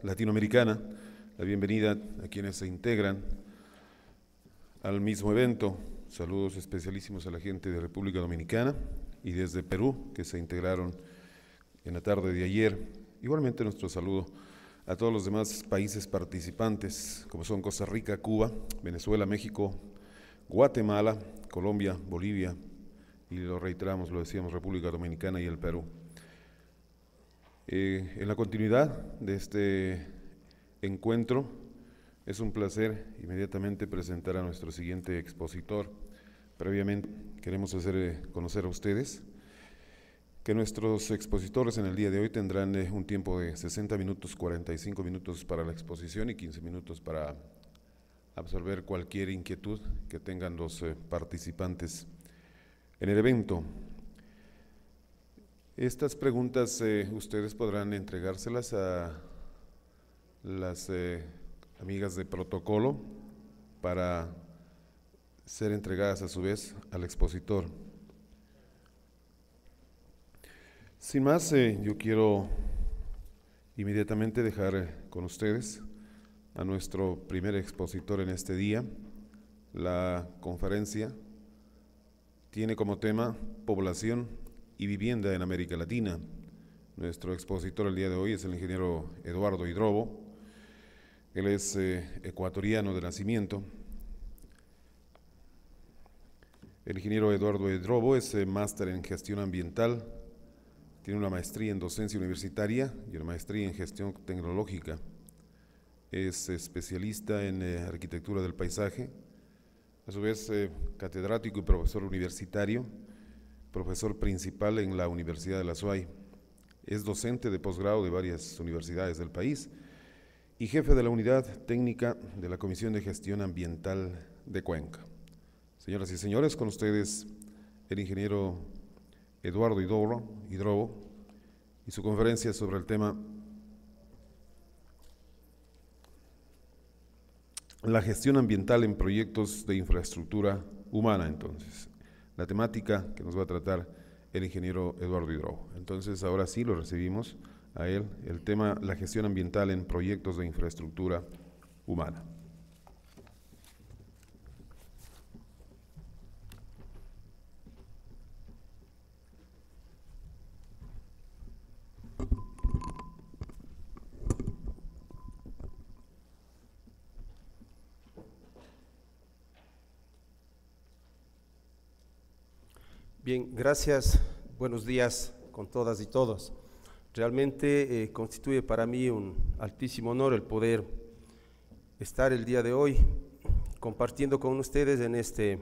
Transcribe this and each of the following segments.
latinoamericana, la bienvenida a quienes se integran al mismo evento. Saludos especialísimos a la gente de República Dominicana y desde Perú, que se integraron en la tarde de ayer. Igualmente nuestro saludo a todos los demás países participantes, como son Costa Rica, Cuba, Venezuela, México, Guatemala, Colombia, Bolivia, y lo reiteramos, lo decíamos, República Dominicana y el Perú. En la continuidad de este encuentro, es un placer inmediatamente presentar a nuestro siguiente expositor. Previamente queremos hacer conocer a ustedes que nuestros expositores en el día de hoy tendrán un tiempo de 60 minutos, 45 minutos para la exposición y 15 minutos para absorber cualquier inquietud que tengan los participantes en el evento. Estas preguntas ustedes podrán entregárselas a las amigas de protocolo para ser entregadas a su vez al expositor. Sin más, yo quiero inmediatamente dejar con ustedes a nuestro primer expositor en este día. La conferencia tiene como tema Población y Vivienda en América Latina. Nuestro expositor el día de hoy es el ingeniero Eduardo Hidrobo. Él es ecuatoriano de nacimiento. El ingeniero Eduardo Hidrobo es máster en gestión ambiental, tiene una maestría en docencia universitaria y una maestría en gestión tecnológica. Es especialista en arquitectura del paisaje, a su vez catedrático y profesor universitario, profesor principal en la Universidad de la SUAY. Es docente de posgrado de varias universidades del país y jefe de la unidad técnica de la Comisión de Gestión Ambiental de Cuenca. Señoras y señores, con ustedes el ingeniero Eduardo Hidrobo y su conferencia sobre el tema la gestión ambiental en proyectos de infraestructura humana. Entonces, la temática que nos va a tratar el ingeniero Eduardo Hidrobo. Entonces, ahora sí lo recibimos a él, el tema la gestión ambiental en proyectos de infraestructura humana. Bien, gracias, buenos días con todas y todos. Realmente constituye para mí un altísimo honor el poder estar el día de hoy compartiendo con ustedes en este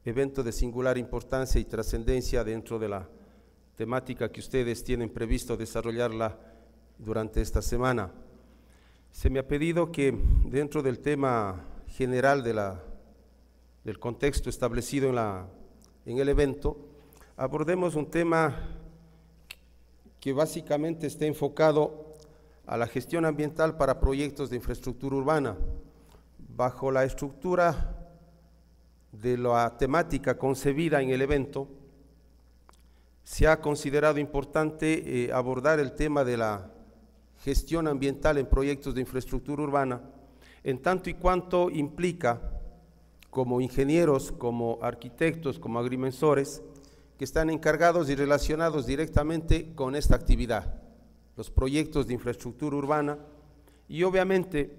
evento de singular importancia y trascendencia dentro de la temática que ustedes tienen previsto desarrollarla durante esta semana. Se me ha pedido que dentro del tema general del contexto establecido en el evento, abordemos un tema que básicamente está enfocado a la gestión ambiental para proyectos de infraestructura urbana. Bajo la estructura de la temática concebida en el evento, se ha considerado importante abordar el tema de la gestión ambiental en proyectos de infraestructura urbana, en tanto y cuanto implica, como ingenieros, como arquitectos, como agrimensores, que están encargados y relacionados directamente con esta actividad, los proyectos de infraestructura urbana, y obviamente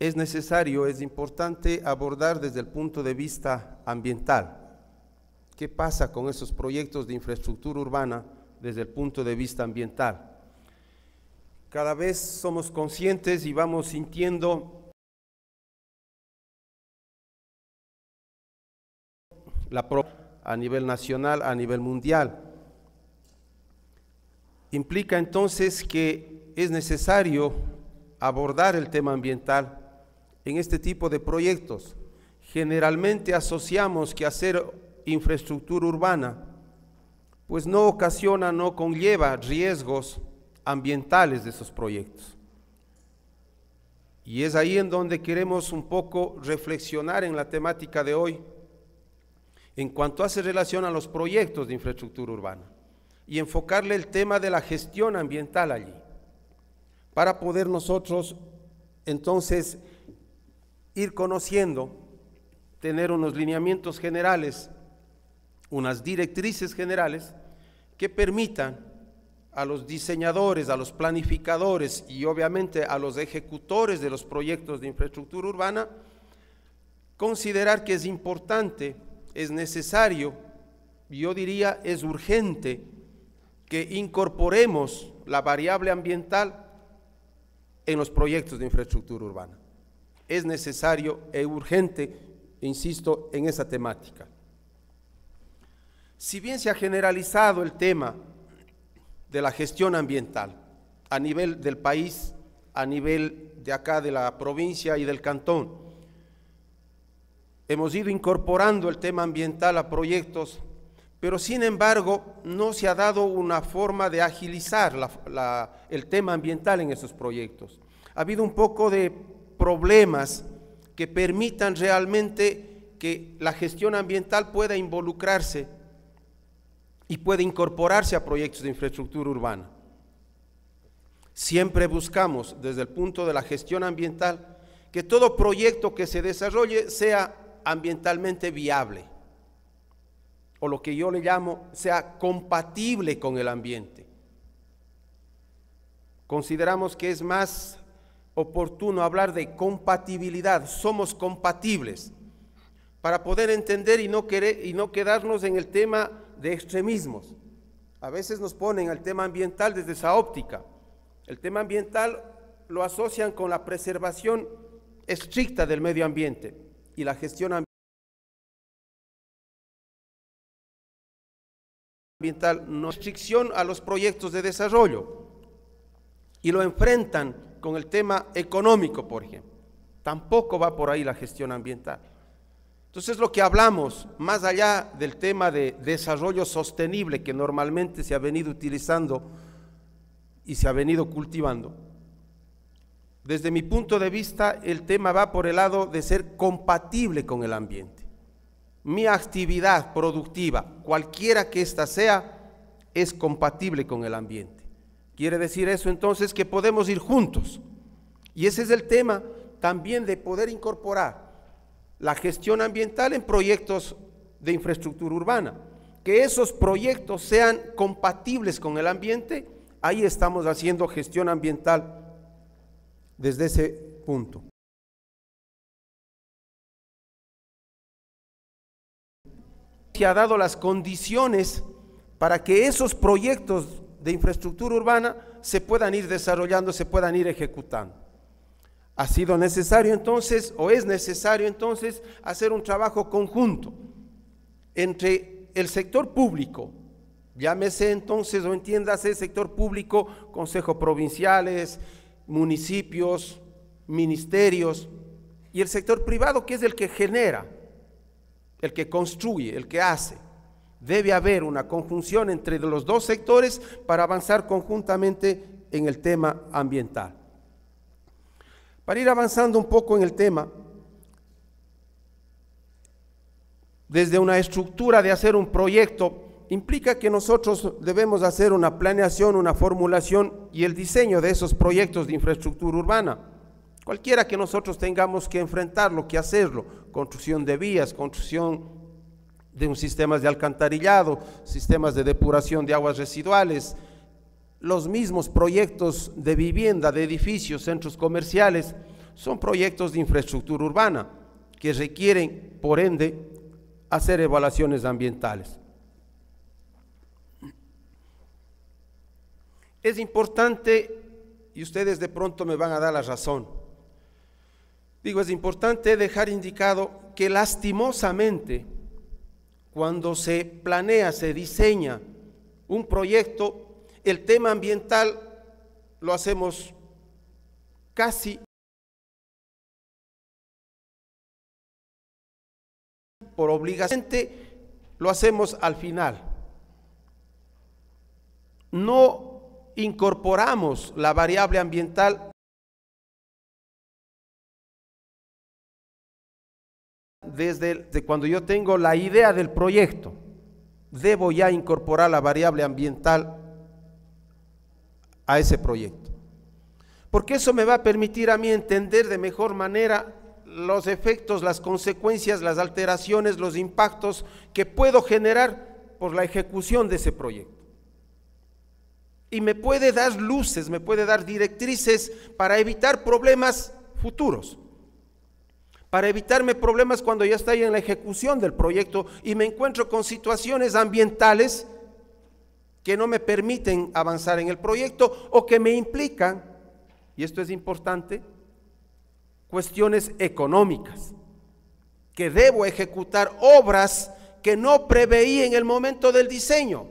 es necesario, es importante abordar desde el punto de vista ambiental. ¿Qué pasa con esos proyectos de infraestructura urbana desde el punto de vista ambiental? Cada vez somos conscientes y vamos sintiendo a nivel nacional, a nivel mundial. Implica entonces que es necesario abordar el tema ambiental en este tipo de proyectos. Generalmente asociamos que hacer infraestructura urbana pues no ocasiona, no conlleva riesgos ambientales de esos proyectos. Y es ahí en donde queremos un poco reflexionar en la temática de hoy, en cuanto hace relación a los proyectos de infraestructura urbana y enfocarle el tema de la gestión ambiental allí, para poder nosotros entonces ir conociendo, tener unos lineamientos generales, unas directrices generales que permitan a los diseñadores, a los planificadores y obviamente a los ejecutores de los proyectos de infraestructura urbana considerar que es importante, es necesario, yo diría es urgente que incorporemos la variable ambiental en los proyectos de infraestructura urbana. Es necesario e urgente, insisto, en esa temática. Si bien se ha generalizado el tema de la gestión ambiental a nivel del país, a nivel de acá de la provincia y del cantón, hemos ido incorporando el tema ambiental a proyectos, pero sin embargo no se ha dado una forma de agilizar el tema ambiental en esos proyectos. Ha habido un poco de problemas que permitan realmente que la gestión ambiental pueda involucrarse y pueda incorporarse a proyectos de infraestructura urbana. Siempre buscamos, desde el punto de la gestión ambiental, que todo proyecto que se desarrolle sea ambientalmente viable, o lo que yo le llamo, sea compatible con el ambiente. Consideramos que es más oportuno hablar de compatibilidad, somos compatibles, para poder entender y no quedarnos en el tema de extremismos. A veces nos ponen el tema ambiental desde esa óptica. El tema ambiental lo asocian con la preservación estricta del medio ambiente y la gestión ambiental no restricción a los proyectos de desarrollo y lo enfrentan con el tema económico, por ejemplo. Tampoco va por ahí la gestión ambiental. Entonces lo que hablamos, más allá del tema de desarrollo sostenible que normalmente se ha venido utilizando y se ha venido cultivando, desde mi punto de vista el tema va por el lado de ser compatible con el ambiente. Mi actividad productiva, cualquiera que ésta sea, es compatible con el ambiente. Quiere decir eso entonces que podemos ir juntos. Y ese es el tema también de poder incorporar la gestión ambiental en proyectos de infraestructura urbana. Que esos proyectos sean compatibles con el ambiente, ahí estamos haciendo gestión ambiental desde ese punto. Se ha dado las condiciones para que esos proyectos de infraestructura urbana se puedan ir desarrollando, se puedan ir ejecutando. Ha sido necesario entonces, o es necesario entonces, hacer un trabajo conjunto entre el sector público, llámese entonces o entiéndase sector público, consejos provinciales, municipios, ministerios, y el sector privado, que es el que genera, el que construye, el que hace. Debe haber una conjunción entre los dos sectores para avanzar conjuntamente en el tema ambiental. Para ir avanzando un poco en el tema, desde una estructura de hacer un proyecto, implica que nosotros debemos hacer una planeación, una formulación y el diseño de esos proyectos de infraestructura urbana. Cualquiera que nosotros tengamos que enfrentarlo, que hacerlo, construcción de vías, construcción de un sistemas de alcantarillado, sistemas de depuración de aguas residuales, los mismos proyectos de vivienda, de edificios, centros comerciales, son proyectos de infraestructura urbana que requieren, por ende, hacer evaluaciones ambientales. Es importante, y ustedes de pronto me van a dar la razón, digo, es importante dejar indicado que lastimosamente, cuando se planea, se diseña un proyecto, el tema ambiental lo hacemos casi por obligación, lo hacemos al final. No incorporamos la variable ambiental desde cuando yo tengo la idea del proyecto. Debo ya incorporar la variable ambiental a ese proyecto. porque eso me va a permitir a mí entender de mejor manera los efectos, las consecuencias, las alteraciones, los impactos que puedo generar por la ejecución de ese proyecto. Y me puede dar luces, me puede dar directrices para evitar problemas futuros, para evitarme problemas cuando ya estoy en la ejecución del proyecto y me encuentro con situaciones ambientales que no me permiten avanzar en el proyecto o que me implican, y esto es importante, cuestiones económicas, que debo ejecutar obras que no preveí en el momento del diseño,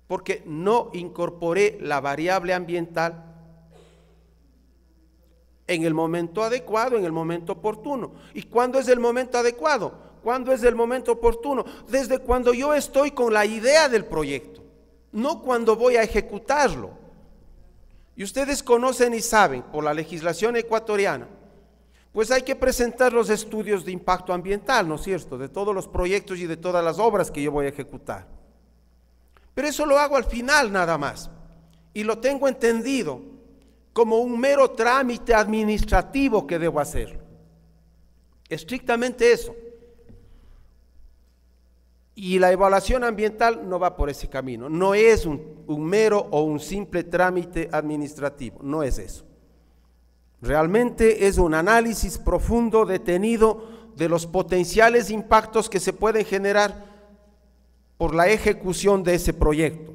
porque no incorporé la variable ambiental en el momento adecuado, en el momento oportuno. ¿Y cuándo es el momento adecuado? ¿Cuándo es el momento oportuno? Desde cuando yo estoy con la idea del proyecto, no cuando voy a ejecutarlo. Y ustedes conocen y saben, por la legislación ecuatoriana, pues hay que presentar los estudios de impacto ambiental, ¿no es cierto?, de todos los proyectos y de todas las obras que yo voy a ejecutar. Pero eso lo hago al final nada más, y lo tengo entendido como un mero trámite administrativo que debo hacer. Estrictamente eso. Y la evaluación ambiental no va por ese camino, no es un mero o un simple trámite administrativo, no es eso. Realmente es un análisis profundo, detenido, de los potenciales impactos que se pueden generar por la ejecución de ese proyecto.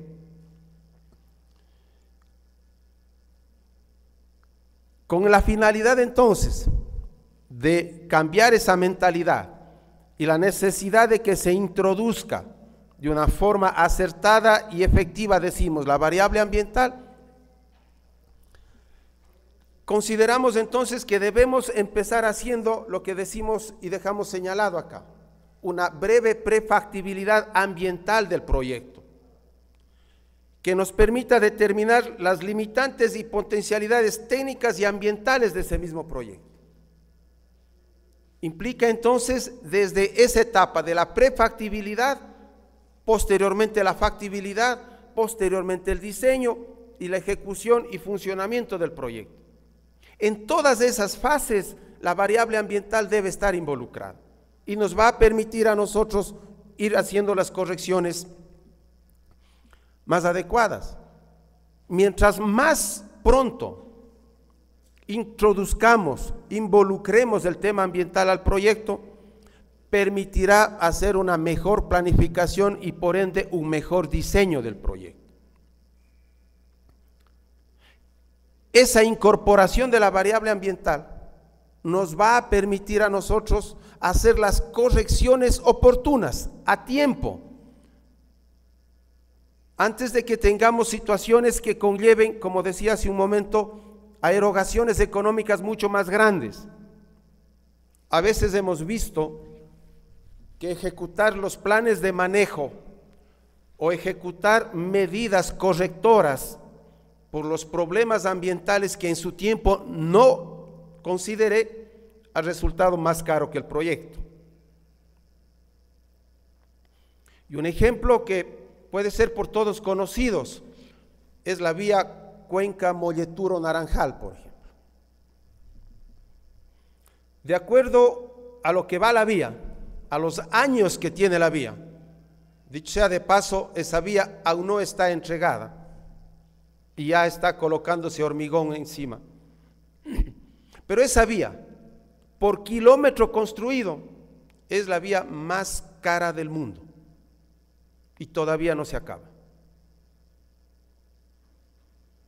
Con la finalidad entonces de cambiar esa mentalidad y la necesidad de que se introduzca de una forma acertada y efectiva, decimos, la variable ambiental, consideramos entonces que debemos empezar haciendo lo que decimos y dejamos señalado acá, una breve prefactibilidad ambiental del proyecto, que nos permita determinar las limitantes y potencialidades técnicas y ambientales de ese mismo proyecto. Implica entonces desde esa etapa de la prefactibilidad, posteriormente la factibilidad, posteriormente el diseño y la ejecución y funcionamiento del proyecto. En todas esas fases la variable ambiental debe estar involucrada y nos va a permitir a nosotros ir haciendo las correcciones más adecuadas. Mientras más pronto introduzcamos, involucremos el tema ambiental al proyecto, permitirá hacer una mejor planificación y por ende un mejor diseño del proyecto. Esa incorporación de la variable ambiental nos va a permitir a nosotros hacer las correcciones oportunas, a tiempo, antes de que tengamos situaciones que conlleven, como decía hace un momento, a erogaciones económicas mucho más grandes. A veces hemos visto que ejecutar los planes de manejo o ejecutar medidas correctoras por los problemas ambientales que en su tiempo no consideré, ha resultado más caro que el proyecto. Y un ejemplo que puede ser por todos conocidos es la vía Cuenca-Molleturo-Naranjal, por ejemplo. De acuerdo a lo que va la vía, a los años que tiene la vía, dicho sea de paso, esa vía aún no está entregada y ya está colocándose hormigón encima. Pero esa vía, por kilómetro construido, es la vía más cara del mundo y todavía no se acaba.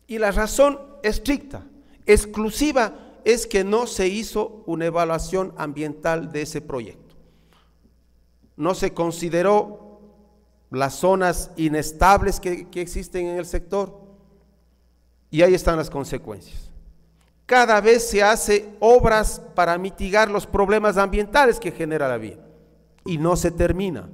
Y la razón estricta, exclusiva, es que no se hizo una evaluación ambiental de ese proyecto. No se consideró las zonas inestables que existen en el sector y ahí están las consecuencias. Cada vez se hace obras para mitigar los problemas ambientales que genera la vía y no se termina.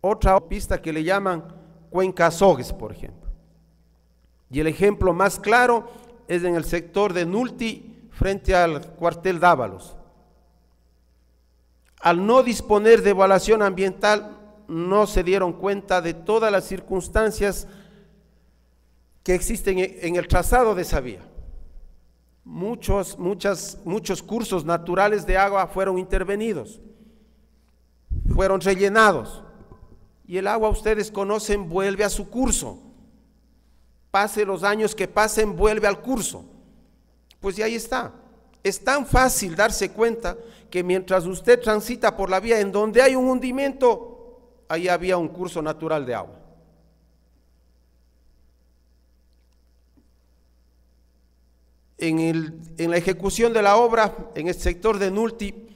Otra pista que le llaman Cuenca Azogues, por ejemplo. Y el ejemplo más claro es en el sector de Nulti frente al cuartel Dávalos. al no disponer de evaluación ambiental, no se dieron cuenta de todas las circunstancias que existen en el trazado de esa vía. Muchos cursos naturales de agua fueron intervenidos, fueron rellenados, y el agua, ustedes conocen, vuelve a su curso. Pase los años que pasen, vuelve al curso. Pues y ahí está. Es tan fácil darse cuenta que mientras usted transita por la vía en donde hay un hundimiento, ahí había un curso natural de agua. En la ejecución de la obra, en el sector de Nulti,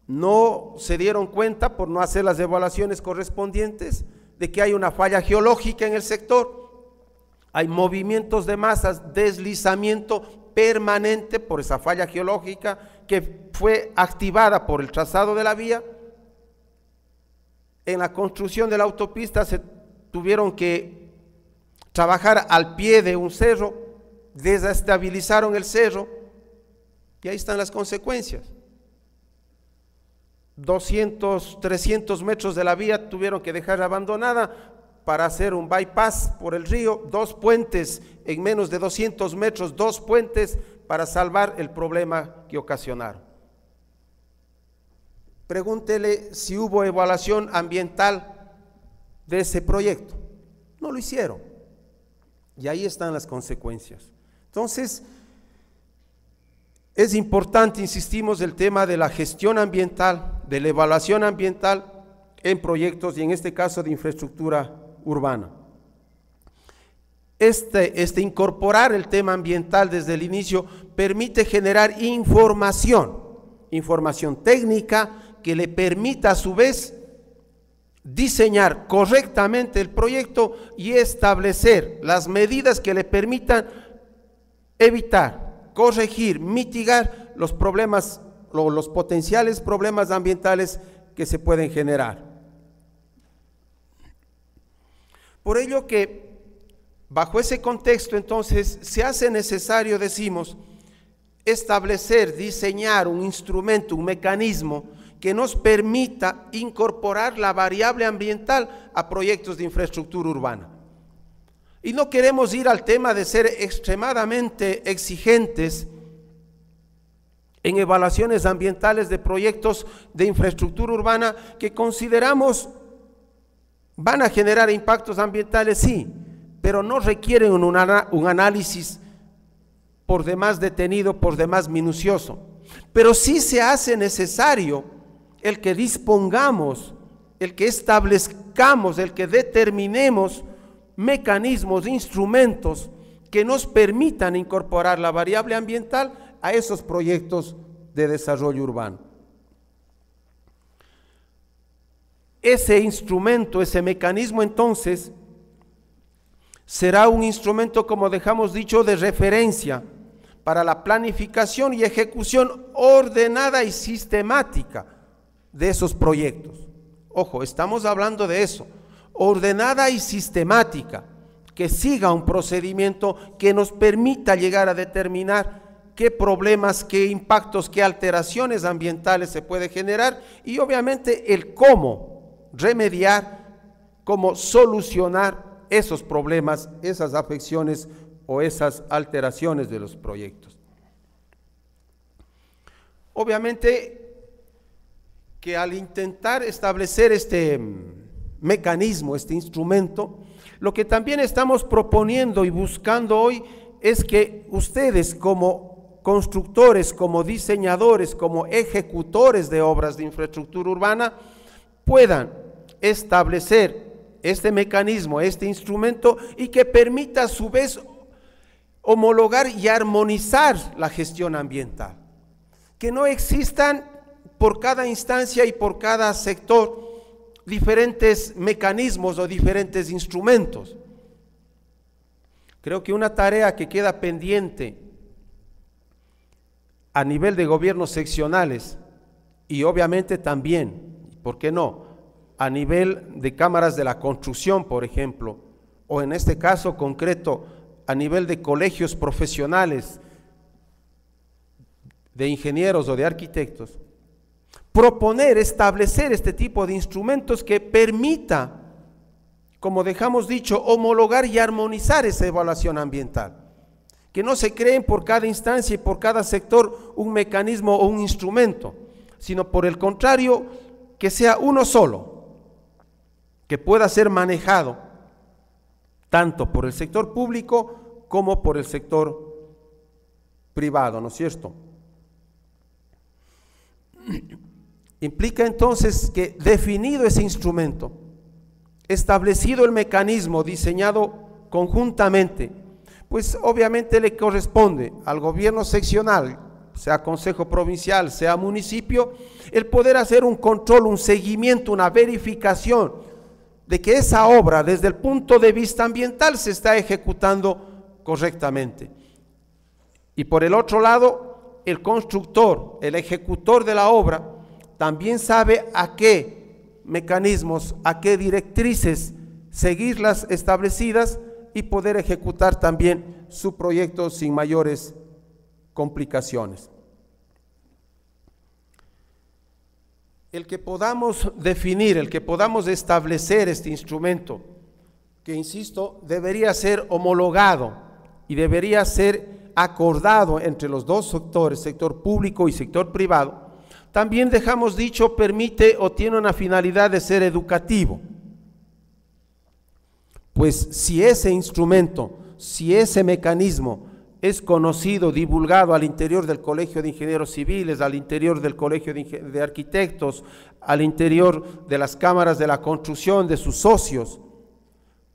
no se dieron cuenta, por no hacer las evaluaciones correspondientes, de que hay una falla geológica en el sector, hay movimientos de masas, deslizamiento permanente por esa falla geológica que fue activada por el trazado de la vía. En la construcción de la autopista se tuvieron que trabajar al pie de un cerro, desestabilizaron el cerro, y ahí están las consecuencias. 200, 300 metros de la vía tuvieron que dejar abandonada para hacer un bypass por el río, 2 puentes en menos de 200 metros, 2 puentes para salvar el problema que ocasionaron. Pregúntele si hubo evaluación ambiental de ese proyecto. No lo hicieron. Y ahí están las consecuencias. Entonces, es importante, insistimos, el tema de la gestión ambiental, de la evaluación ambiental en proyectos y en este caso de infraestructura urbana. Incorporar el tema ambiental desde el inicio permite generar información técnica que le permita a su vez diseñar correctamente el proyecto y establecer las medidas que le permitan evitar, corregir, mitigar los problemas, los potenciales problemas ambientales que se pueden generar. Por ello que bajo ese contexto entonces se hace necesario, decimos, establecer, diseñar un instrumento, un mecanismo que nos permita incorporar la variable ambiental a proyectos de infraestructura urbana. Y no queremos ir al tema de ser extremadamente exigentes en evaluaciones ambientales de proyectos de infraestructura urbana que consideramos van a generar impactos ambientales, sí, pero no requieren un análisis por demás detenido, por demás minucioso. Pero sí se hace necesario el que dispongamos, el que establezcamos, el que determinemos mecanismos, instrumentos que nos permitan incorporar la variable ambiental a esos proyectos de desarrollo urbano. Ese instrumento, ese mecanismo entonces será un instrumento, como dejamos dicho, de referencia para la planificación y ejecución ordenada y sistemática de esos proyectos. Ojo, estamos hablando de eso, ordenada y sistemática, que siga un procedimiento que nos permita llegar a determinar qué problemas, qué impactos, qué alteraciones ambientales se puede generar y obviamente el cómo remediar, cómo solucionar esos problemas, esas afecciones o esas alteraciones de los proyectos. Obviamente que al intentar establecer este mecanismo, este instrumento, lo que también estamos proponiendo y buscando hoy es que ustedes como constructores, como diseñadores, como ejecutores de obras de infraestructura urbana, puedan establecer este mecanismo, este instrumento y que permita a su vez homologar y armonizar la gestión ambiental. Que no existan por cada instancia y por cada sector diferentes mecanismos o diferentes instrumentos. Creo que una tarea que queda pendiente a nivel de gobiernos seccionales y obviamente también, ¿por qué no?, a nivel de cámaras de la construcción, por ejemplo, o en este caso concreto, a nivel de colegios profesionales de ingenieros o de arquitectos, proponer, establecer este tipo de instrumentos que permita, como dejamos dicho, homologar y armonizar esa evaluación ambiental. Que no se creen por cada instancia y por cada sector un mecanismo o un instrumento, sino por el contrario, que sea uno solo, que pueda ser manejado tanto por el sector público como por el sector privado, ¿no es cierto? Implica entonces que definido ese instrumento, establecido el mecanismo, diseñado conjuntamente, pues obviamente le corresponde al gobierno seccional, sea consejo provincial, sea municipio, el poder hacer un control, un seguimiento, una verificación de que esa obra desde el punto de vista ambiental se está ejecutando correctamente. Y por el otro lado, el constructor, el ejecutor de la obra, también sabe a qué mecanismos, a qué directrices seguir las establecidas y poder ejecutar también su proyecto sin mayores complicaciones. El que podamos definir, el que podamos establecer este instrumento, que insisto, debería ser homologado y debería ser acordado entre los dos sectores, sector público y sector privado, también dejamos dicho, permite o tiene una finalidad de ser educativo. Pues si ese instrumento, si ese mecanismo es conocido, divulgado al interior del Colegio de Ingenieros Civiles, al interior del Colegio de Arquitectos, al interior de las cámaras de la construcción, de sus socios,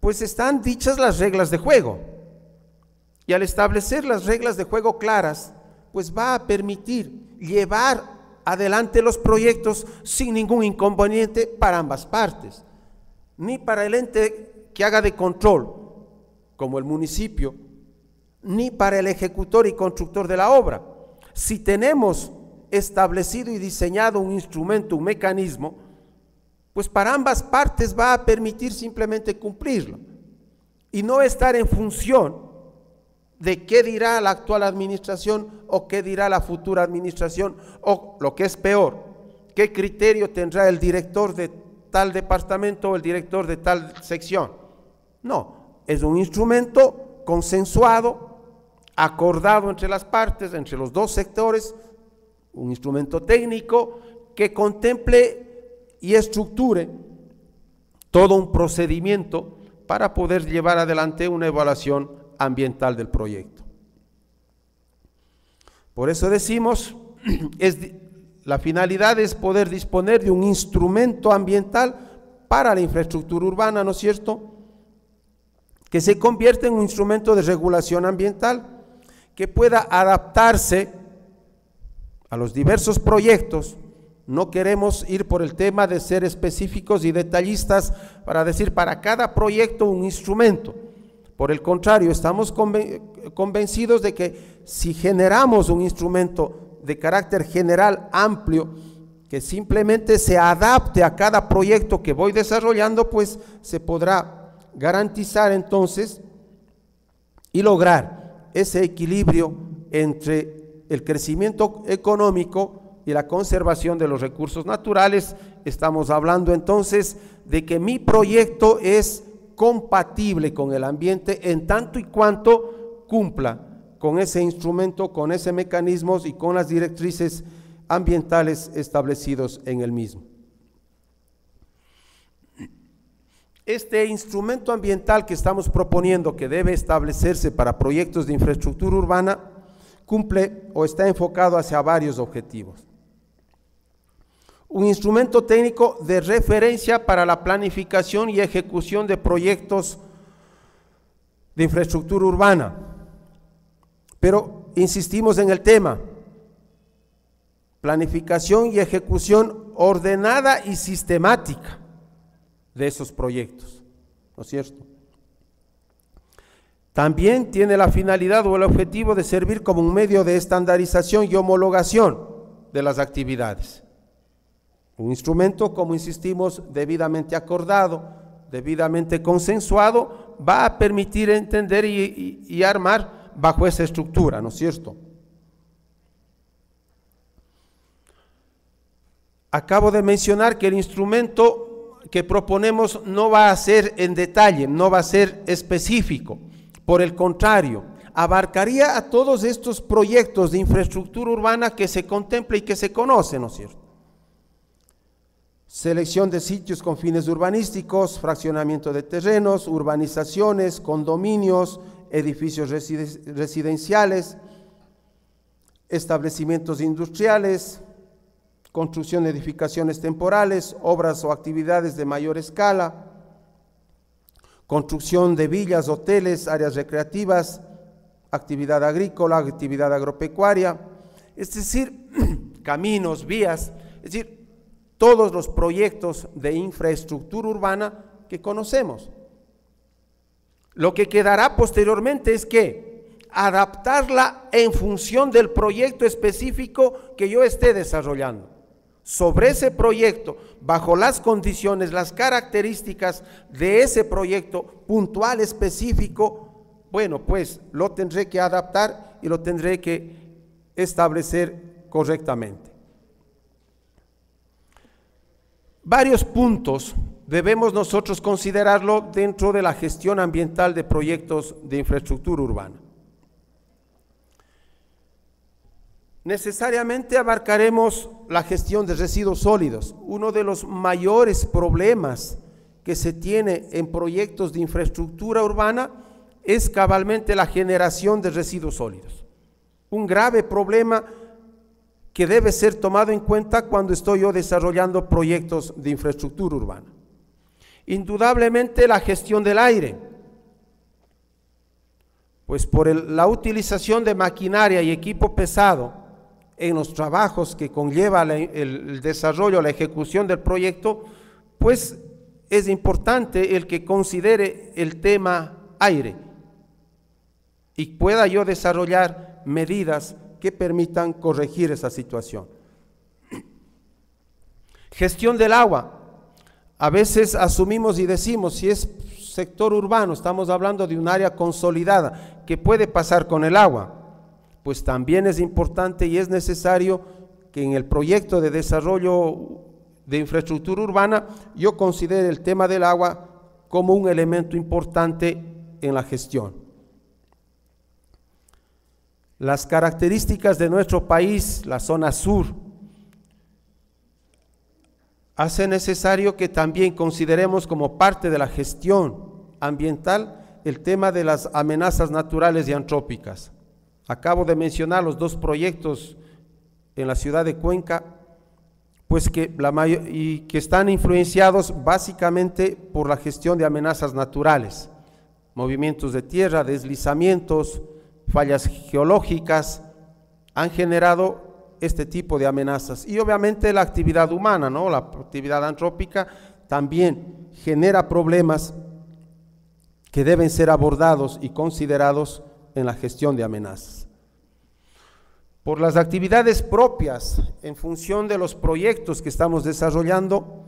pues están dichas las reglas de juego. Y al establecer las reglas de juego claras, pues va a permitir llevar adelante los proyectos sin ningún inconveniente para ambas partes, ni para el ente que haga de control, como el municipio, ni para el ejecutor y constructor de la obra. Si tenemos establecido y diseñado un instrumento, un mecanismo, pues para ambas partes va a permitir simplemente cumplirlo y no estar en función de qué dirá la actual administración o qué dirá la futura administración, o lo que es peor, qué criterio tendrá el director de tal departamento o el director de tal sección. No, es un instrumento consensuado, acordado entre las partes, entre los dos sectores, un instrumento técnico que contemple y estructure todo un procedimiento para poder llevar adelante una evaluación ambiental del proyecto. Por eso decimos, la finalidad es poder disponer de un instrumento ambiental para la infraestructura urbana, ¿no es cierto?, que se convierte en un instrumento de regulación ambiental que pueda adaptarse a los diversos proyectos. No queremos ir por el tema de ser específicos y detallistas para decir para cada proyecto un instrumento. Por el contrario, estamos convencidos de que si generamos un instrumento de carácter general amplio, que simplemente se adapte a cada proyecto que voy desarrollando, pues se podrá garantizar entonces y lograr ese equilibrio entre el crecimiento económico y la conservación de los recursos naturales. Estamos hablando entonces de que mi proyecto es compatible con el ambiente en tanto y cuanto cumpla con ese instrumento, con ese mecanismo y con las directrices ambientales establecidos en el mismo. Este instrumento ambiental que estamos proponiendo, que debe establecerse para proyectos de infraestructura urbana, cumple o está enfocado hacia varios objetivos. Un instrumento técnico de referencia para la planificación y ejecución de proyectos de infraestructura urbana. Pero insistimos en el tema: planificación y ejecución ordenada y sistemática de esos proyectos, ¿no es cierto? También tiene la finalidad o el objetivo de servir como un medio de estandarización y homologación de las actividades. Un instrumento, como insistimos, debidamente acordado, debidamente consensuado, va a permitir entender y armar bajo esa estructura, ¿no es cierto? acabo de mencionar que el instrumento que proponemos no va a ser en detalle, no va a ser específico. Por el contrario, abarcaría a todos estos proyectos de infraestructura urbana que se contempla y que se conoce, ¿no es cierto? Selección de sitios con fines urbanísticos, fraccionamiento de terrenos, urbanizaciones, condominios, edificios residenciales, establecimientos industriales, construcción de edificaciones temporales, obras o actividades de mayor escala, construcción de villas, hoteles, áreas recreativas, actividad agrícola, actividad agropecuaria, es decir, caminos, vías, es decir, todos los proyectos de infraestructura urbana que conocemos. Lo que quedará posteriormente es que adaptarla en función del proyecto específico que yo esté desarrollando. Sobre ese proyecto, bajo las condiciones, las características de ese proyecto puntual, específico, bueno, pues lo tendré que adaptar y lo tendré que establecer correctamente. Varios puntos debemos nosotros considerarlo dentro de la gestión ambiental de proyectos de infraestructura urbana. Necesariamente abarcaremos la gestión de residuos sólidos. Uno de los mayores problemas que se tiene en proyectos de infraestructura urbana es cabalmente la generación de residuos sólidos. Un grave problema que debe ser tomado en cuenta cuando estoy yo desarrollando proyectos de infraestructura urbana. Indudablemente la gestión del aire, pues por la utilización de maquinaria y equipo pesado en los trabajos que conlleva el desarrollo, la ejecución del proyecto, pues es importante el que considere el tema aire y pueda yo desarrollar medidas que permitan corregir esa situación. Gestión del agua. A veces asumimos y decimos, si es sector urbano, estamos hablando de un área consolidada, ¿qué puede pasar con el agua? Pues también es importante y es necesario que en el proyecto de desarrollo de infraestructura urbana yo considere el tema del agua como un elemento importante en la gestión. Las características de nuestro país, la zona sur, hace necesario que también consideremos como parte de la gestión ambiental el tema de las amenazas naturales y antrópicas. Acabo de mencionar los dos proyectos en la ciudad de Cuenca, pues que están influenciados básicamente por la gestión de amenazas naturales, movimientos de tierra, deslizamientos, fallas geológicas, han generado este tipo de amenazas. Y obviamente la actividad humana, ¿no? La actividad antrópica también genera problemas que deben ser abordados y considerados en la gestión de amenazas. Por las actividades propias, en función de los proyectos que estamos desarrollando,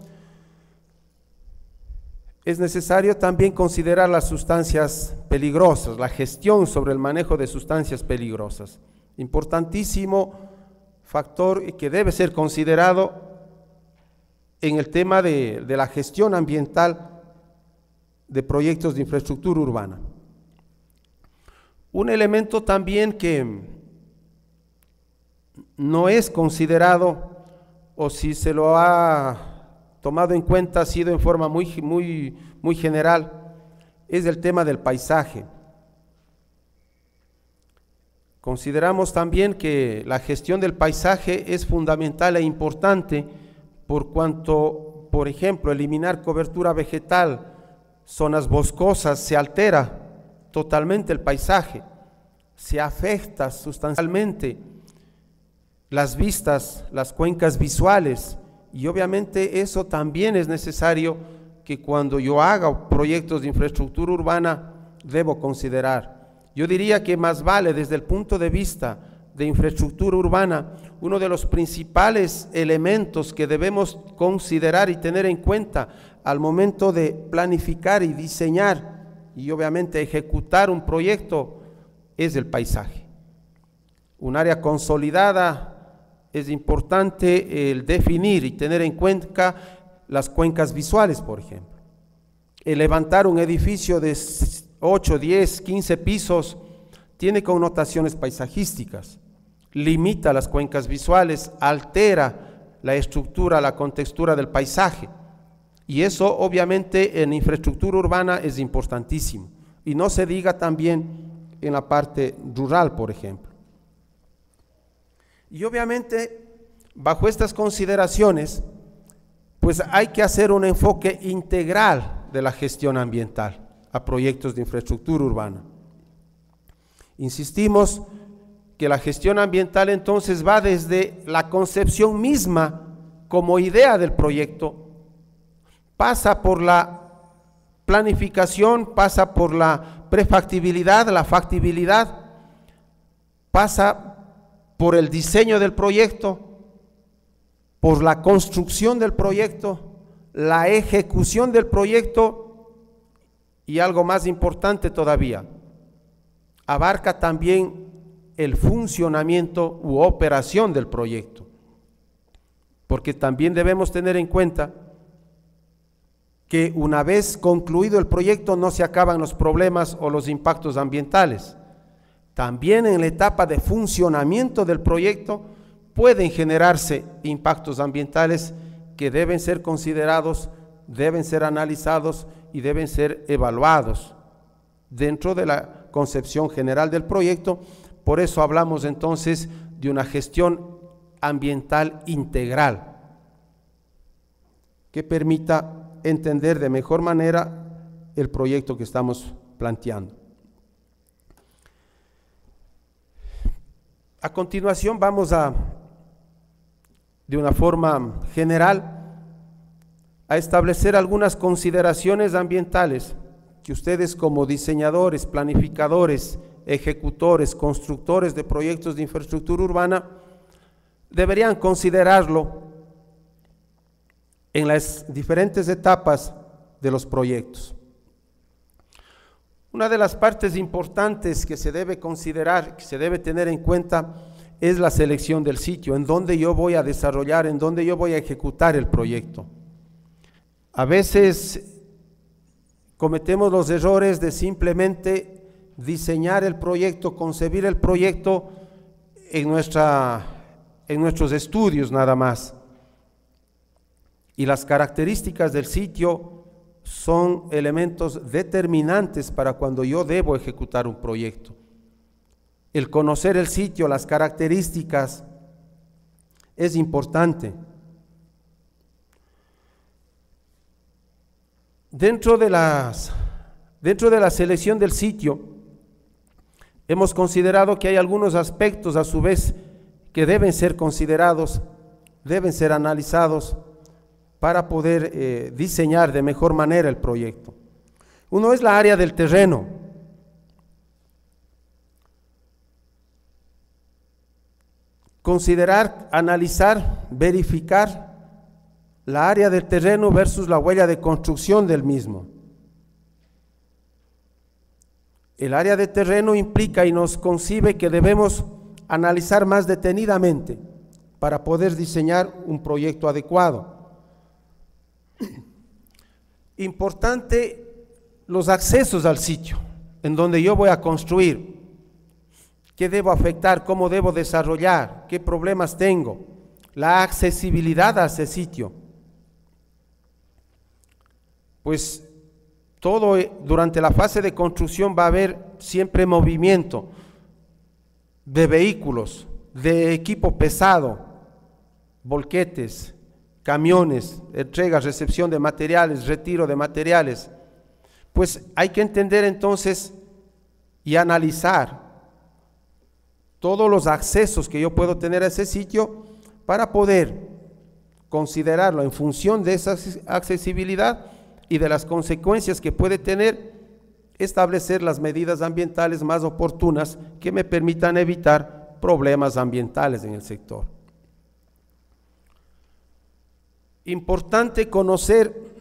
es necesario también considerar las sustancias peligrosas, la gestión sobre el manejo de sustancias peligrosas. Importantísimo factor que debe ser considerado en el tema de la gestión ambiental de proyectos de infraestructura urbana. Un elemento también que no es considerado, o si se lo ha tomado en cuenta, ha sido en forma muy general, es el tema del paisaje. Consideramos también que la gestión del paisaje es fundamental e importante por cuanto, por ejemplo, eliminar cobertura vegetal, zonas boscosas, se altera totalmente el paisaje, se afecta sustancialmente las vistas, las cuencas visuales, y obviamente eso también es necesario que cuando yo haga proyectos de infraestructura urbana debo considerar. Yo diría que más vale desde el punto de vista de infraestructura urbana, uno de los principales elementos que debemos considerar y tener en cuenta al momento de planificar y diseñar y obviamente ejecutar un proyecto es el paisaje. Un área consolidada es importante el definir y tener en cuenta las cuencas visuales, por ejemplo. El levantar un edificio de 8, 10, 15 pisos tiene connotaciones paisajísticas, limita las cuencas visuales, altera la estructura, la contextura del paisaje. Y eso obviamente en infraestructura urbana es importantísimo. Y no se diga también en la parte rural, por ejemplo. Y obviamente, bajo estas consideraciones, pues hay que hacer un enfoque integral de la gestión ambiental a proyectos de infraestructura urbana. Insistimos que la gestión ambiental entonces va desde la concepción misma como idea del proyecto, pasa por la planificación, pasa por la prefactibilidad, la factibilidad, pasa por el diseño del proyecto, por la construcción del proyecto, la ejecución del proyecto y algo más importante todavía, abarca también el funcionamiento u operación del proyecto, porque también debemos tener en cuenta que una vez concluido el proyecto no se acaban los problemas o los impactos ambientales. También en la etapa de funcionamiento del proyecto pueden generarse impactos ambientales que deben ser considerados, deben ser analizados y deben ser evaluados dentro de la concepción general del proyecto. Por eso hablamos entonces de una gestión ambiental integral que permita entender de mejor manera el proyecto que estamos planteando. A continuación vamos de una forma general, a establecer algunas consideraciones ambientales que ustedes como diseñadores, planificadores, ejecutores, constructores de proyectos de infraestructura urbana deberían considerarlo en las diferentes etapas de los proyectos. Una de las partes importantes que se debe considerar, que se debe tener en cuenta, es la selección del sitio, en donde yo voy a desarrollar, en donde yo voy a ejecutar el proyecto. A veces cometemos los errores de simplemente diseñar el proyecto, concebir el proyecto en nuestros estudios nada más. Y las características del sitio son elementos determinantes para cuando yo debo ejecutar un proyecto. El conocer el sitio, las características, es importante. Dentro de la selección del sitio, hemos considerado que hay algunos aspectos a su vez que deben ser considerados, deben ser analizados para poder diseñar de mejor manera el proyecto. Uno es la área del terreno. Considerar, analizar, verificar la área del terreno versus la huella de construcción del mismo. El área de terreno implica y nos concibe que debemos analizar más detenidamente para poder diseñar un proyecto adecuado. Importante los accesos al sitio en donde yo voy a construir. ¿Qué debo afectar? ¿Cómo debo desarrollar? ¿Qué problemas tengo? La accesibilidad a ese sitio. Pues todo durante la fase de construcción va a haber siempre movimiento de vehículos, de equipo pesado, volquetes, camiones, entrega, recepción de materiales, retiro de materiales. Pues hay que entender entonces y analizar todos los accesos que yo puedo tener a ese sitio para poder considerarlo en función de esa accesibilidad y de las consecuencias que puede tener, establecer las medidas ambientales más oportunas que me permitan evitar problemas ambientales en el sector. Importante conocer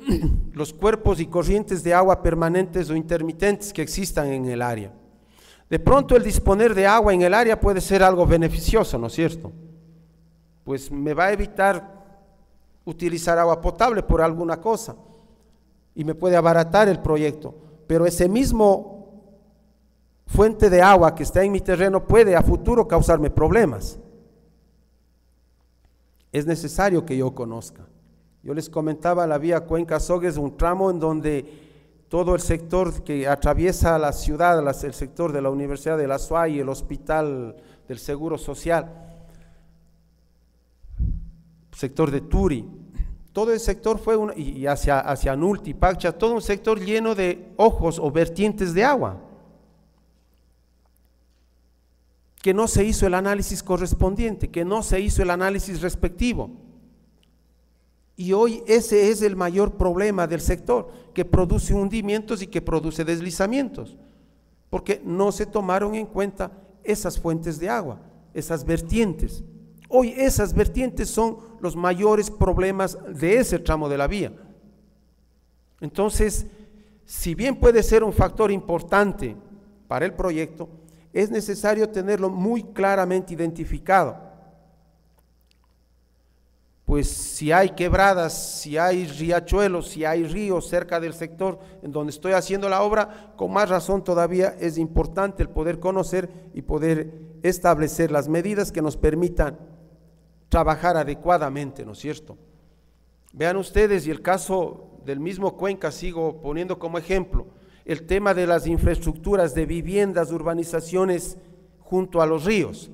los cuerpos y corrientes de agua permanentes o intermitentes que existan en el área. De pronto el disponer de agua en el área puede ser algo beneficioso, ¿no es cierto? pues me va a evitar utilizar agua potable por alguna cosa y me puede abaratar el proyecto, pero ese mismo fuente de agua que está en mi terreno puede a futuro causarme problemas. Es necesario que yo conozca. Yo les comentaba, la vía Cuenca-Sogue es un tramo en donde todo el sector que atraviesa la ciudad, el sector de la Universidad de la SUAY, el Hospital del Seguro Social, sector de Turi, todo el sector fue y hacia Nulti, Paccha, todo un sector lleno de ojos o vertientes de agua, que no se hizo el análisis correspondiente, que no se hizo el análisis respectivo. Y hoy ese es el mayor problema del sector, que produce hundimientos y que produce deslizamientos, porque no se tomaron en cuenta esas fuentes de agua, esas vertientes. Hoy esas vertientes son los mayores problemas de ese tramo de la vía. Entonces, si bien puede ser un factor importante para el proyecto, es necesario tenerlo muy claramente identificado. Pues si hay quebradas, si hay riachuelos, si hay ríos cerca del sector en donde estoy haciendo la obra, con más razón todavía es importante el poder conocer y poder establecer las medidas que nos permitan trabajar adecuadamente, ¿no es cierto? Vean ustedes, y el caso del mismo Cuenca sigo poniendo como ejemplo, el tema de las infraestructuras de viviendas, urbanizaciones junto a los ríos.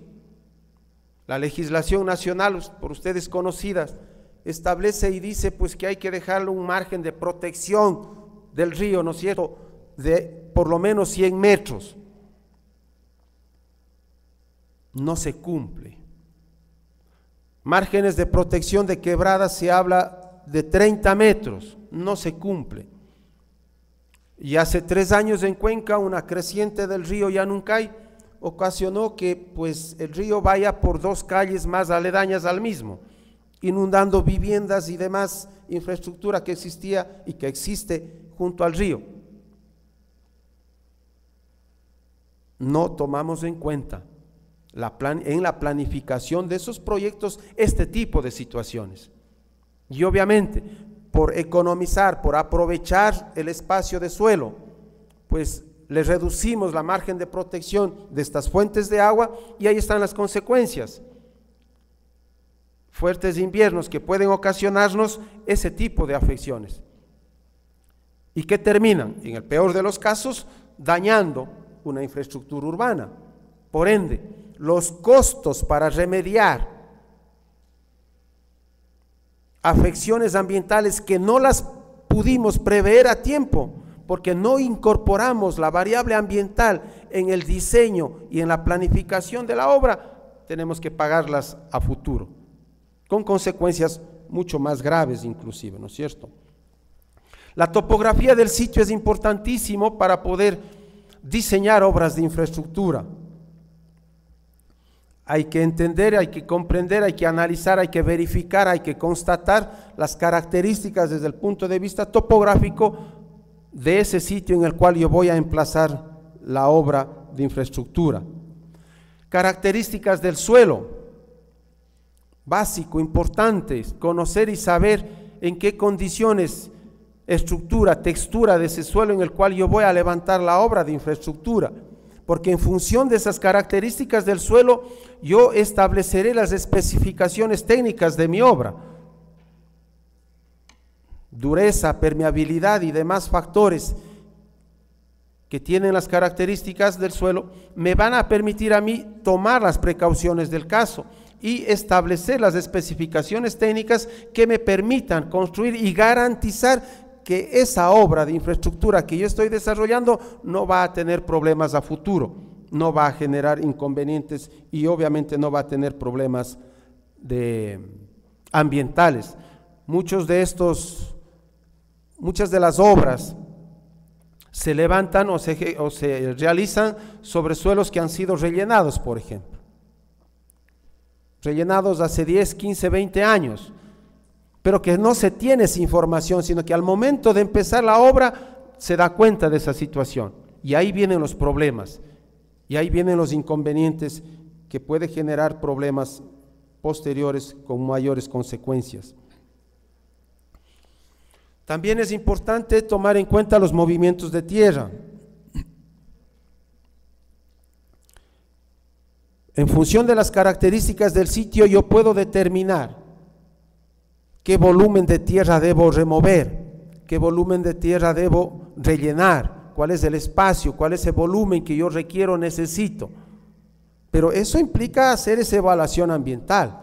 La legislación nacional, por ustedes conocidas, establece y dice pues que hay que dejarle un margen de protección del río, ¿no es cierto?, de por lo menos 100 metros. No se cumple. Márgenes de protección de quebradas se habla de 30 metros, no se cumple. Y hace 3 años en Cuenca una creciente del río Yanuncay ocasionó que pues el río vaya por 2 calles más aledañas al mismo, inundando viviendas y demás infraestructura que existía y que existe junto al río. No tomamos en cuenta en la planificación de esos proyectos este tipo de situaciones. Y obviamente, por economizar, por aprovechar el espacio de suelo, pues le reducimos la margen de protección de estas fuentes de agua y ahí están las consecuencias. Fuertes inviernos que pueden ocasionarnos ese tipo de afecciones. ¿Y qué terminan? En el peor de los casos, dañando una infraestructura urbana. Por ende, los costos para remediar afecciones ambientales que no las pudimos prever a tiempo, porque no incorporamos la variable ambiental en el diseño y en la planificación de la obra, tenemos que pagarlas a futuro, con consecuencias mucho más graves inclusive, ¿no es cierto? La topografía del sitio es importantísimo para poder diseñar obras de infraestructura. Hay que entender, hay que comprender, hay que analizar, hay que verificar, hay que constatar las características desde el punto de vista topográfico de ese sitio en el cual yo voy a emplazar la obra de infraestructura. Características del suelo, básico, importante, conocer y saber en qué condiciones, estructura, textura de ese suelo en el cual yo voy a levantar la obra de infraestructura, porque en función de esas características del suelo, yo estableceré las especificaciones técnicas de mi obra. Dureza, permeabilidad y demás factores que tienen las características del suelo me van a permitir a mí tomar las precauciones del caso y establecer las especificaciones técnicas que me permitan construir y garantizar que esa obra de infraestructura que yo estoy desarrollando no va a tener problemas a futuro, no va a generar inconvenientes y obviamente no va a tener problemas ambientales. Muchas de las obras se levantan o se realizan sobre suelos que han sido rellenados, por ejemplo. Rellenados hace 10, 15, 20 años, pero que no se tiene esa información, sino que al momento de empezar la obra se da cuenta de esa situación. Y ahí vienen los problemas, y ahí vienen los inconvenientes que puede generar problemas posteriores con mayores consecuencias. También es importante tomar en cuenta los movimientos de tierra. En función de las características del sitio, yo puedo determinar qué volumen de tierra debo remover, qué volumen de tierra debo rellenar, cuál es el espacio, cuál es el volumen que yo requiero, necesito. Pero eso implica hacer esa evaluación ambiental.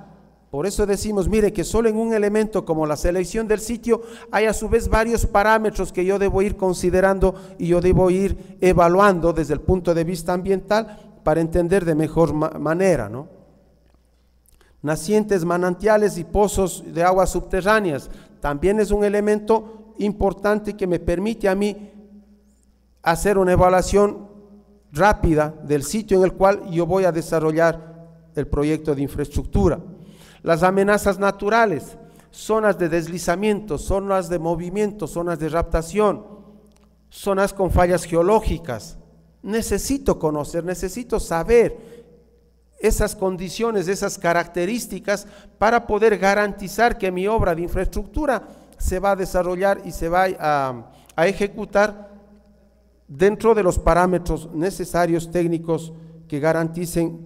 Por eso decimos, mire, que solo en un elemento como la selección del sitio hay a su vez varios parámetros que yo debo ir considerando y yo debo ir evaluando desde el punto de vista ambiental para entender de mejor manera, ¿no? Nacientes, manantiales y pozos de aguas subterráneas también es un elemento importante que me permite a mí hacer una evaluación rápida del sitio en el cual yo voy a desarrollar el proyecto de infraestructura. Las amenazas naturales, zonas de deslizamiento, zonas de movimiento, zonas de raptación, zonas con fallas geológicas. Necesito conocer, necesito saber esas condiciones, esas características para poder garantizar que mi obra de infraestructura se va a desarrollar y se va a ejecutar dentro de los parámetros necesarios técnicos que garanticen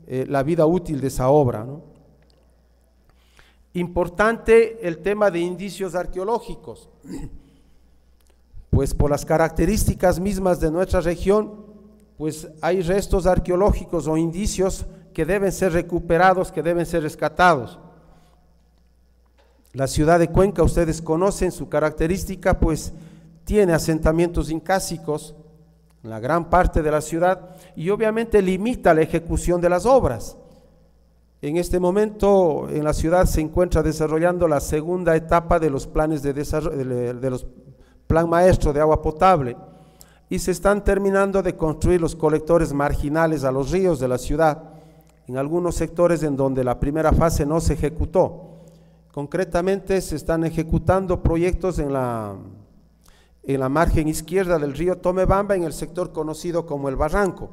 la vida útil de esa obra, ¿no? Importante el tema de indicios arqueológicos, pues por las características mismas de nuestra región, pues hay restos arqueológicos o indicios que deben ser recuperados, que deben ser rescatados. La ciudad de Cuenca, ustedes conocen su característica, pues tiene asentamientos incásicos en la gran parte de la ciudad y obviamente limita la ejecución de las obras. En este momento en la ciudad se encuentra desarrollando la segunda etapa de los planes de desarrollo, de los plan maestro de agua potable, y se están terminando de construir los colectores marginales a los ríos de la ciudad, en algunos sectores en donde la primera fase no se ejecutó. Concretamente se están ejecutando proyectos en la margen izquierda del río Tomebamba, en el sector conocido como el Barranco.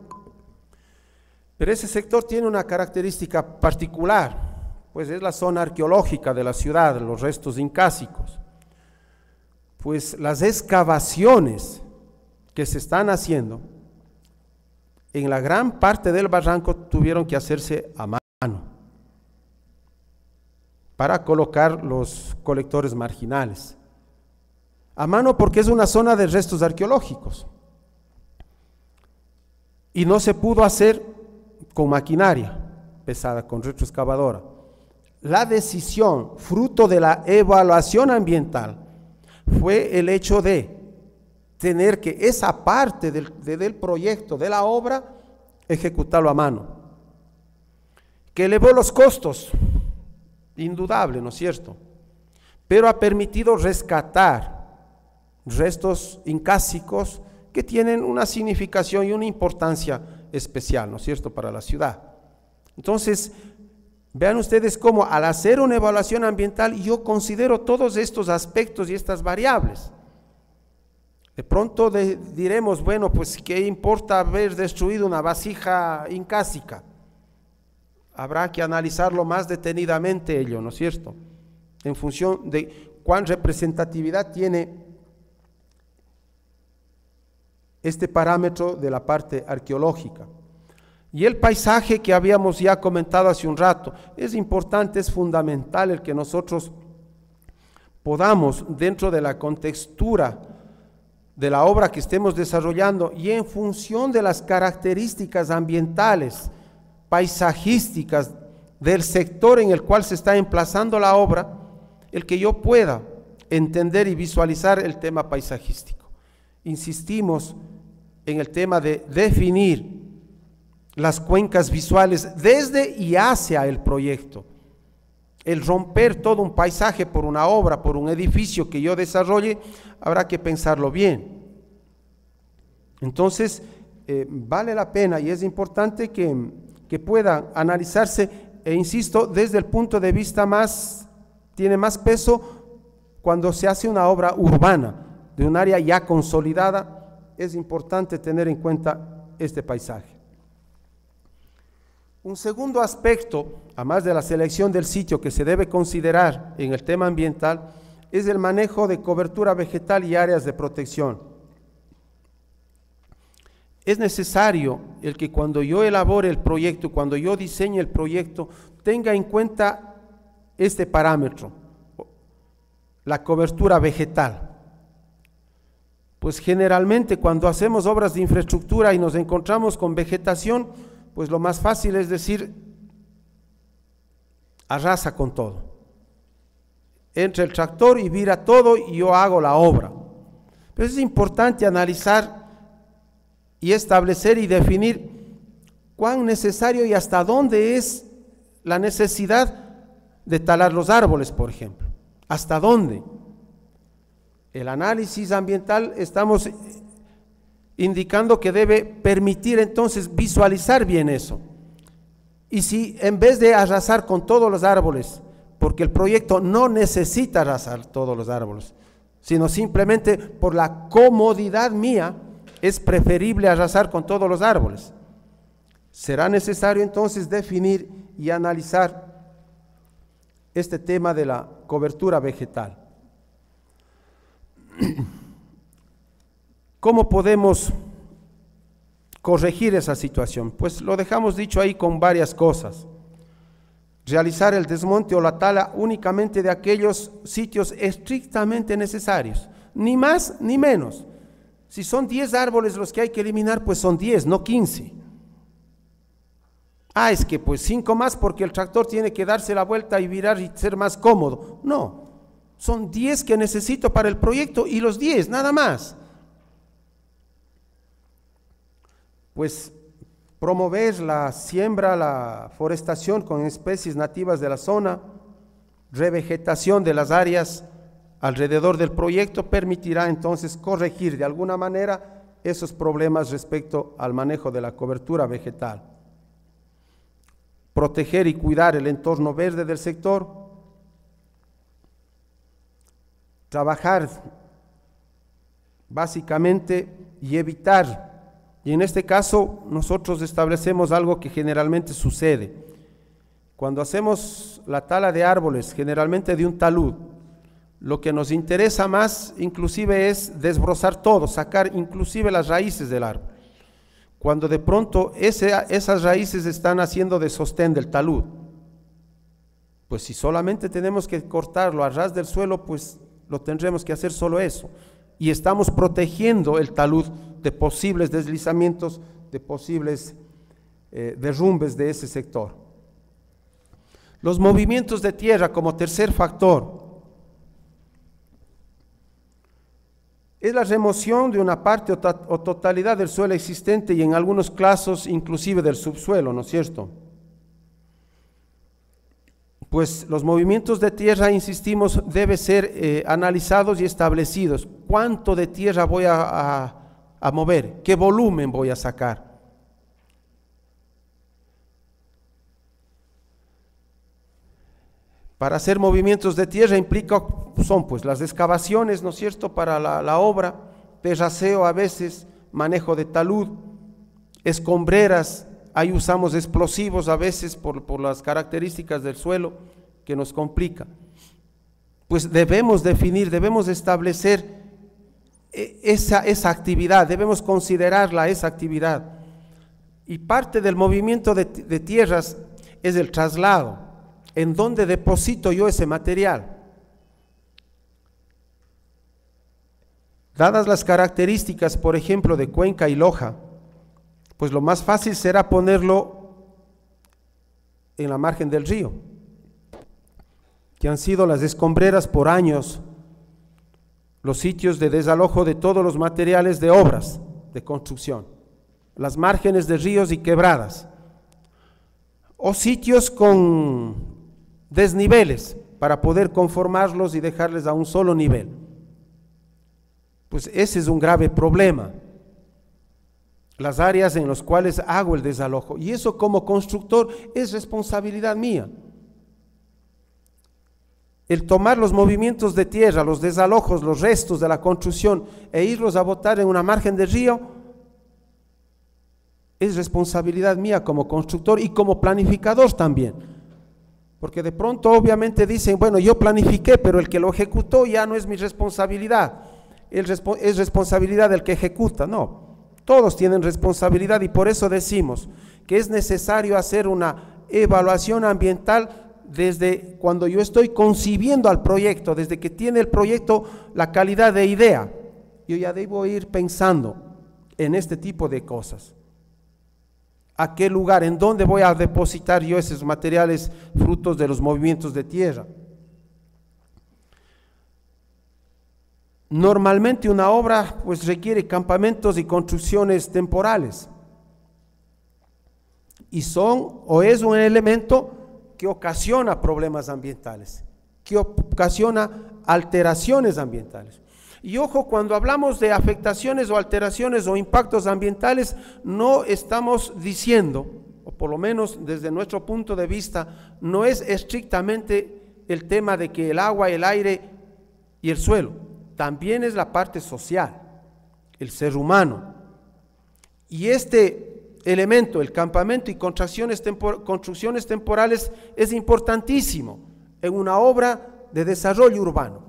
Pero ese sector tiene una característica particular, pues es la zona arqueológica de la ciudad, los restos incásicos. Pues las excavaciones que se están haciendo en la gran parte del barranco tuvieron que hacerse a mano para colocar los colectores marginales. A mano porque es una zona de restos arqueológicos y no se pudo hacer con maquinaria pesada, con retroexcavadora. La decisión, fruto de la evaluación ambiental, fue el hecho de tener que esa parte del proyecto, de la obra, ejecutarlo a mano, que elevó los costos, indudable, ¿no es cierto? Pero ha permitido rescatar restos incásicos que tienen una significación y una importancia especial, ¿no es cierto?, para la ciudad. Entonces, vean ustedes cómo al hacer una evaluación ambiental yo considero todos estos aspectos y estas variables. De pronto diremos, bueno, pues ¿qué importa haber destruido una vasija incásica? Habrá que analizarlo más detenidamente ello, ¿no es cierto?, en función de cuán representatividad tiene este parámetro de la parte arqueológica. Y el paisaje que habíamos ya comentado hace un rato, es importante, es fundamental el que nosotros podamos, dentro de la contextura de la obra que estemos desarrollando y en función de las características ambientales, paisajísticas del sector en el cual se está emplazando la obra, el que yo pueda entender y visualizar el tema paisajístico. Insistimos en el tema de definir las cuencas visuales desde y hacia el proyecto. El romper todo un paisaje por una obra, por un edificio que yo desarrolle, habrá que pensarlo bien. Entonces, vale la pena y es importante que pueda analizarse, e insisto, desde el punto de vista tiene más peso cuando se hace una obra urbana, de un área ya consolidada. Es importante tener en cuenta este paisaje. Un segundo aspecto, además de la selección del sitio que se debe considerar en el tema ambiental, es el manejo de cobertura vegetal y áreas de protección. Es necesario el que cuando yo elabore el proyecto, cuando yo diseñe el proyecto, tenga en cuenta este parámetro, la cobertura vegetal. Pues generalmente cuando hacemos obras de infraestructura y nos encontramos con vegetación, pues lo más fácil es decir, arrasa con todo. Entra el tractor y vira todo y yo hago la obra. Pero es importante analizar y establecer y definir cuán necesario y hasta dónde es la necesidad de talar los árboles, por ejemplo. ¿Hasta dónde? El análisis ambiental estamos indicando que debe permitir entonces visualizar bien eso. Y si en vez de arrasar con todos los árboles, porque el proyecto no necesita arrasar todos los árboles, sino simplemente por la comodidad mía, es preferible arrasar con todos los árboles. Será necesario entonces definir y analizar este tema de la cobertura vegetal. ¿Cómo podemos corregir esa situación? Pues lo dejamos dicho ahí con varias cosas. Realizar el desmonte o la tala únicamente de aquellos sitios estrictamente necesarios, ni más ni menos. Si son 10 árboles los que hay que eliminar, pues son 10, no 15. Es que pues 5 más porque el tractor tiene que darse la vuelta y virar y ser más cómodo. No, son 10 que necesito para el proyecto y los 10, nada más. Pues promover la siembra, la forestación con especies nativas de la zona, revegetación de las áreas alrededor del proyecto permitirá entonces corregir de alguna manera esos problemas respecto al manejo de la cobertura vegetal. Proteger y cuidar el entorno verde del sector, trabajar básicamente y evitar. Y en este caso nosotros establecemos algo que generalmente sucede. Cuando hacemos la tala de árboles, generalmente de un talud, lo que nos interesa más inclusive es desbrozar todo, sacar inclusive las raíces del árbol. Cuando de pronto esas raíces están haciendo de sostén del talud. Pues si solamente tenemos que cortarlo a ras del suelo, pues lo tendremos que hacer solo eso. Y estamos protegiendo el talud de posibles deslizamientos, de posibles derrumbes de ese sector. Los movimientos de tierra como tercer factor es la remoción de una parte o totalidad del suelo existente y en algunos casos inclusive del subsuelo, ¿no es cierto? Pues los movimientos de tierra, insistimos, deben ser analizados y establecidos. ¿Cuánto de tierra voy a mover? ¿Qué volumen voy a sacar? Para hacer movimientos de tierra son pues las excavaciones, ¿no es cierto?, para la obra, terraceo a veces, manejo de talud, escombreras, ahí usamos explosivos a veces por las características del suelo que nos complica. Pues debemos definir, debemos establecer esa actividad, debemos considerarla esa actividad. Y parte del movimiento de tierras es el traslado. ¿En dónde deposito yo ese material? Dadas las características, por ejemplo, de Cuenca y Loja, pues lo más fácil será ponerlo en la margen del río, que han sido las escombreras por años, los sitios de desalojo de todos los materiales de obras de construcción, las márgenes de ríos y quebradas, o sitios con desniveles para poder conformarlos y dejarles a un solo nivel. Pues ese es un grave problema, las áreas en las cuales hago el desalojo, y eso como constructor es responsabilidad mía. El tomar los movimientos de tierra, los desalojos, los restos de la construcción e irlos a botar en una margen de río, es responsabilidad mía como constructor y como planificador también. Porque de pronto obviamente dicen, bueno, yo planifiqué, pero el que lo ejecutó ya no es mi responsabilidad, es responsabilidad del que ejecuta. No, todos tienen responsabilidad y por eso decimos que es necesario hacer una evaluación ambiental desde cuando yo estoy concibiendo al proyecto, desde que tiene el proyecto la calidad de idea. Yo ya debo ir pensando en este tipo de cosas. ¿A qué lugar? ¿En dónde voy a depositar yo esos materiales frutos de los movimientos de tierra? Normalmente una obra pues requiere campamentos y construcciones temporales. Y son o es un elemento que ocasiona problemas ambientales, que ocasiona alteraciones ambientales. Y ojo, cuando hablamos de afectaciones o alteraciones o impactos ambientales, no estamos diciendo, o por lo menos desde nuestro punto de vista, no es estrictamente el tema de que el agua, el aire y el suelo, también es la parte social, el ser humano. Y este elemento, el campamento y construcciones temporales es importantísimo en una obra de desarrollo urbano.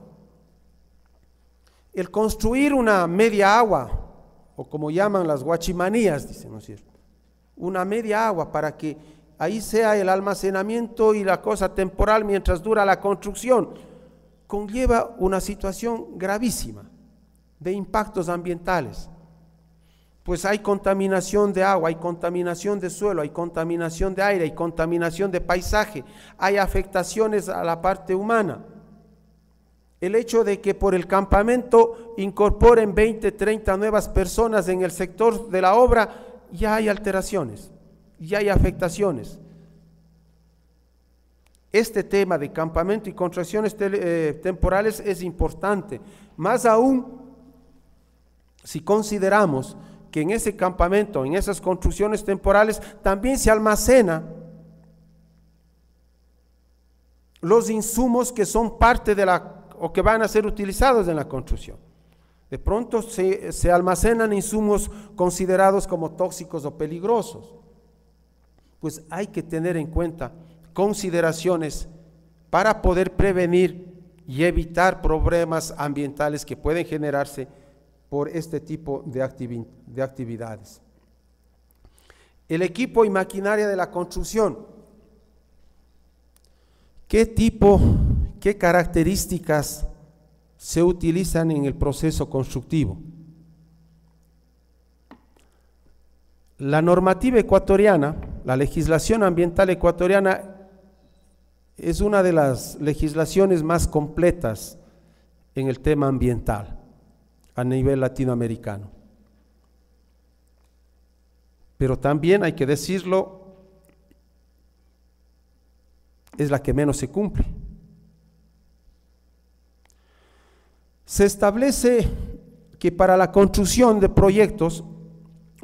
El construir una media agua, o como llaman las guachimanías, dicen, ¿no es cierto? Una media agua para que ahí sea el almacenamiento y la cosa temporal mientras dura la construcción, conlleva una situación gravísima de impactos ambientales. Pues hay contaminación de agua, hay contaminación de suelo, hay contaminación de aire, hay contaminación de paisaje, hay afectaciones a la parte humana. El hecho de que por el campamento incorporen 20, 30 nuevas personas en el sector de la obra, ya hay alteraciones, ya hay afectaciones. Este tema de campamento y construcciones temporales es importante, más aún si consideramos que en ese campamento, en esas construcciones temporales, también se almacena los insumos que son parte de o que van a ser utilizados en la construcción. De pronto se almacenan insumos considerados como tóxicos o peligrosos. Pues hay que tener en cuenta consideraciones para poder prevenir y evitar problemas ambientales que pueden generarse por este tipo de actividades. El equipo y maquinaria de la construcción. ¿Qué características se utilizan en el proceso constructivo? La normativa ecuatoriana, la legislación ambiental ecuatoriana, es una de las legislaciones más completas en el tema ambiental a nivel latinoamericano. Pero también hay que decirlo, es la que menos se cumple. Se establece que para la construcción de proyectos,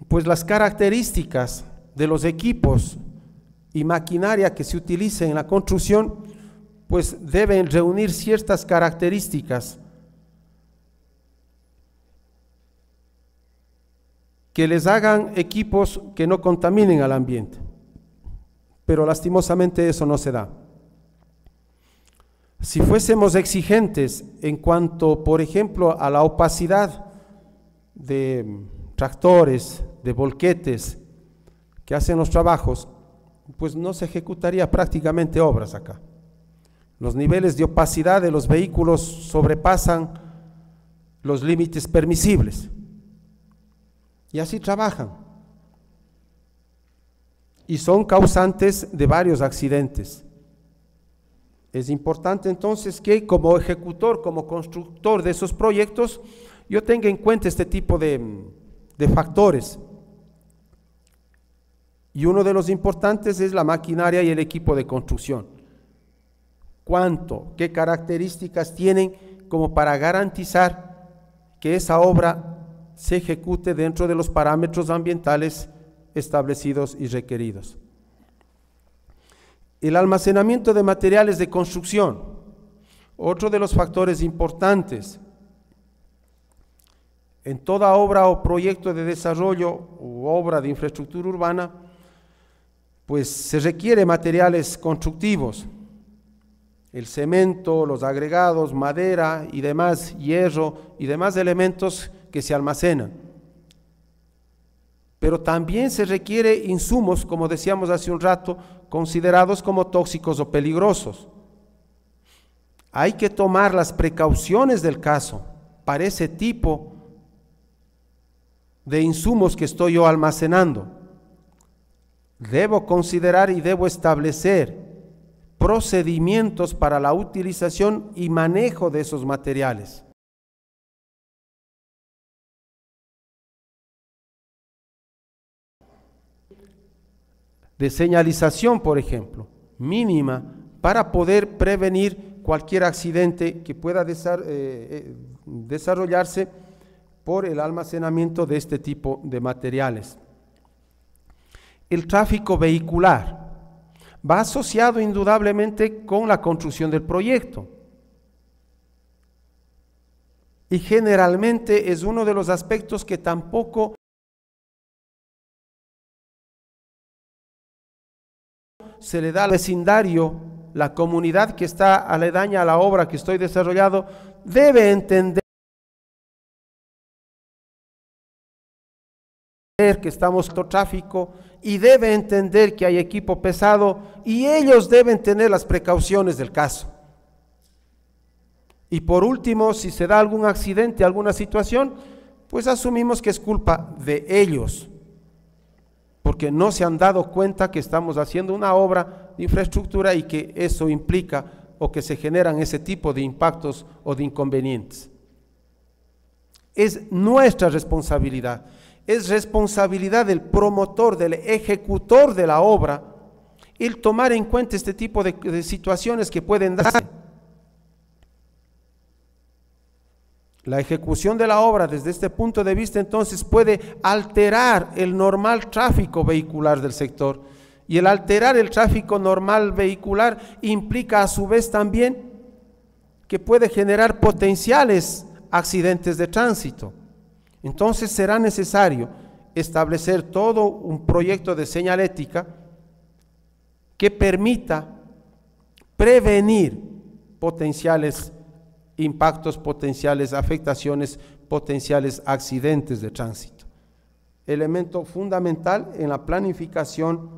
pues las características de los equipos y maquinaria que se utilice en la construcción, pues deben reunir ciertas características que les hagan equipos que no contaminen al ambiente, pero lastimosamente eso no se da. Si fuésemos exigentes en cuanto, por ejemplo, a la opacidad de tractores, de volquetes que hacen los trabajos, pues no se ejecutaría prácticamente obras acá. Los niveles de opacidad de los vehículos sobrepasan los límites permisibles. Y así trabajan. Y son causantes de varios accidentes. Es importante entonces que como ejecutor, como constructor de esos proyectos, yo tenga en cuenta este tipo de factores. Y uno de los importantes es la maquinaria y el equipo de construcción. ¿Cuánto? ¿Qué características tienen como para garantizar que esa obra se ejecute dentro de los parámetros ambientales establecidos y requeridos? El almacenamiento de materiales de construcción, otro de los factores importantes. En toda obra o proyecto de desarrollo u obra de infraestructura urbana, pues se requiere materiales constructivos, el cemento, los agregados, madera y demás, hierro y demás elementos que se almacenan. Pero también se requiere insumos, como decíamos hace un rato, considerados como tóxicos o peligrosos. Hay que tomar las precauciones del caso para ese tipo de insumos que estoy yo almacenando. Debo considerar y debo establecer procedimientos para la utilización y manejo de esos materiales. De señalización, por ejemplo, mínima, para poder prevenir cualquier accidente que pueda desarrollarse por el almacenamiento de este tipo de materiales. El tráfico vehicular va asociado indudablemente con la construcción del proyecto y generalmente es uno de los aspectos que tampoco se le da al vecindario. La comunidad que está aledaña a la obra que estoy desarrollando debe entender que estamos en tráfico y debe entender que hay equipo pesado y ellos deben tener las precauciones del caso. Y por último, si se da algún accidente, alguna situación, pues asumimos que es culpa de ellos, porque no se han dado cuenta que estamos haciendo una obra de infraestructura y que eso implica o que se generan ese tipo de impactos o de inconvenientes. Es nuestra responsabilidad. Es responsabilidad del promotor, del ejecutor de la obra, el tomar en cuenta este tipo de situaciones que pueden darse. La ejecución de la obra desde este punto de vista entonces puede alterar el normal tráfico vehicular del sector, y el alterar el tráfico normal vehicular implica a su vez también que puede generar potenciales accidentes de tránsito. Entonces será necesario establecer todo un proyecto de señalética que permita prevenir potenciales impactos, potenciales afectaciones, potenciales accidentes de tránsito. Elemento fundamental en la planificación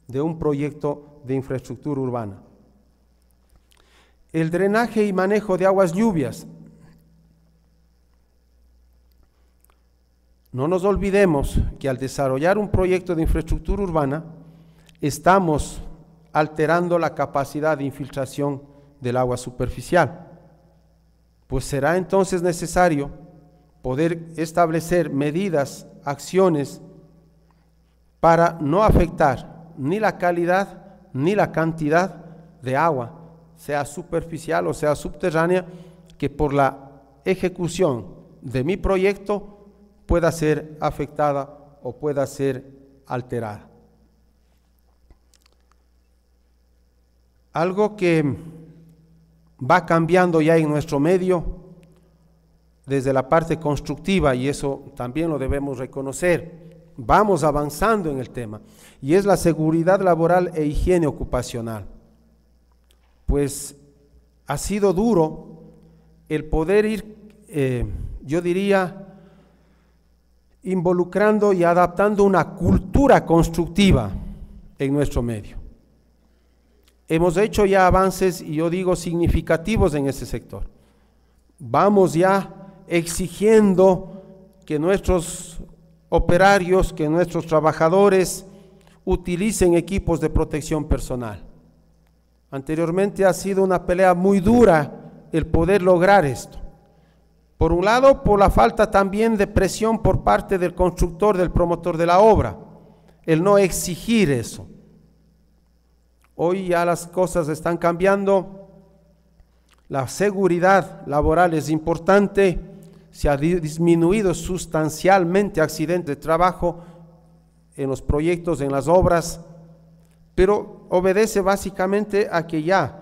de un proyecto de infraestructura urbana. El drenaje y manejo de aguas lluvias. No nos olvidemos que al desarrollar un proyecto de infraestructura urbana, estamos alterando la capacidad de infiltración del agua superficial. Pues será entonces necesario poder establecer medidas, acciones para no afectar ni la calidad ni la cantidad de agua, sea superficial o sea subterránea, que por la ejecución de mi proyecto pueda ser afectada o pueda ser alterada. Algo que va cambiando ya en nuestro medio desde la parte constructiva, y eso también lo debemos reconocer, vamos avanzando en el tema, y es la seguridad laboral e higiene ocupacional. Pues ha sido duro el poder ir, yo diría, involucrando y adaptando una cultura constructiva en nuestro medio. Hemos hecho ya avances, y yo digo significativos, en ese sector. Vamos ya exigiendo que nuestros operarios, que nuestros trabajadores utilicen equipos de protección personal. Anteriormente ha sido una pelea muy dura el poder lograr esto. Por un lado, por la falta también de presión por parte del constructor, del promotor de la obra, el no exigir eso. Hoy ya las cosas están cambiando, la seguridad laboral es importante, se ha disminuido sustancialmente accidentes de trabajo en los proyectos, en las obras, pero obedece básicamente a que ya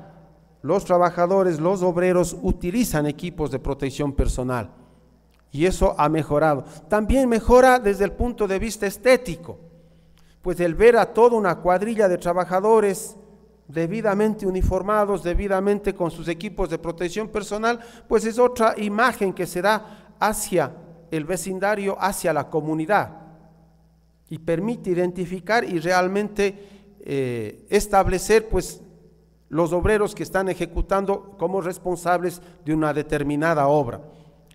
los trabajadores, los obreros utilizan equipos de protección personal. y eso ha mejorado. También mejora desde el punto de vista estético, pues el ver a toda una cuadrilla de trabajadores debidamente uniformados, debidamente con sus equipos de protección personal, pues es otra imagen que se da hacia el vecindario, hacia la comunidad, y permite identificar y realmente establecer pues los obreros que están ejecutando como responsables de una determinada obra.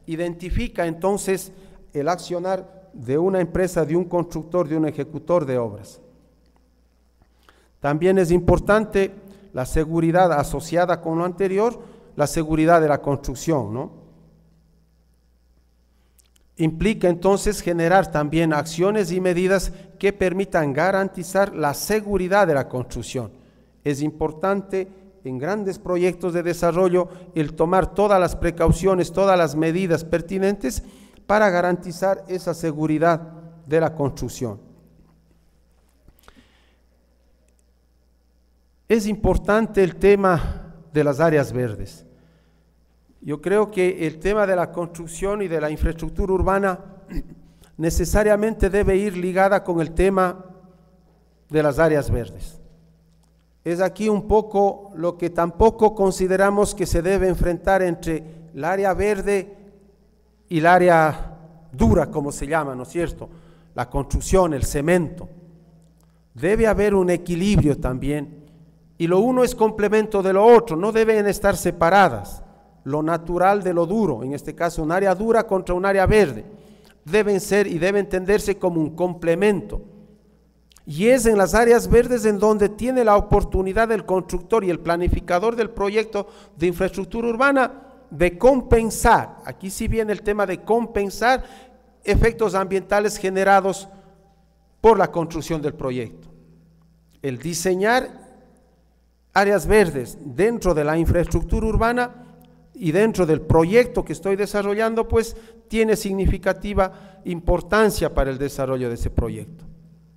Identifica entonces el accionar de una empresa, de un constructor, de un ejecutor de obras. También es importante la seguridad asociada con lo anterior, la seguridad de la construcción, ¿no? Implica entonces generar también acciones y medidas que permitan garantizar la seguridad de la construcción. Es importante en grandes proyectos de desarrollo el tomar todas las precauciones, todas las medidas pertinentes para garantizar esa seguridad de la construcción. Es importante el tema de las áreas verdes. Yo creo que el tema de la construcción y de la infraestructura urbana necesariamente debe ir ligada con el tema de las áreas verdes. Es aquí un poco lo que tampoco consideramos que se debe enfrentar entre el área verde y el área dura, como se llama, ¿no es cierto? La construcción, el cemento. Debe haber un equilibrio también, y lo uno es complemento de lo otro, no deben estar separadas. Lo natural de lo duro, en este caso un área dura contra un área verde, deben ser y deben entenderse como un complemento. Y es en las áreas verdes en donde tiene la oportunidad el constructor y el planificador del proyecto de infraestructura urbana de compensar, aquí sí viene el tema de compensar efectos ambientales generados por la construcción del proyecto. El diseñar áreas verdes dentro de la infraestructura urbana y dentro del proyecto que estoy desarrollando, pues tiene significativa importancia para el desarrollo de ese proyecto.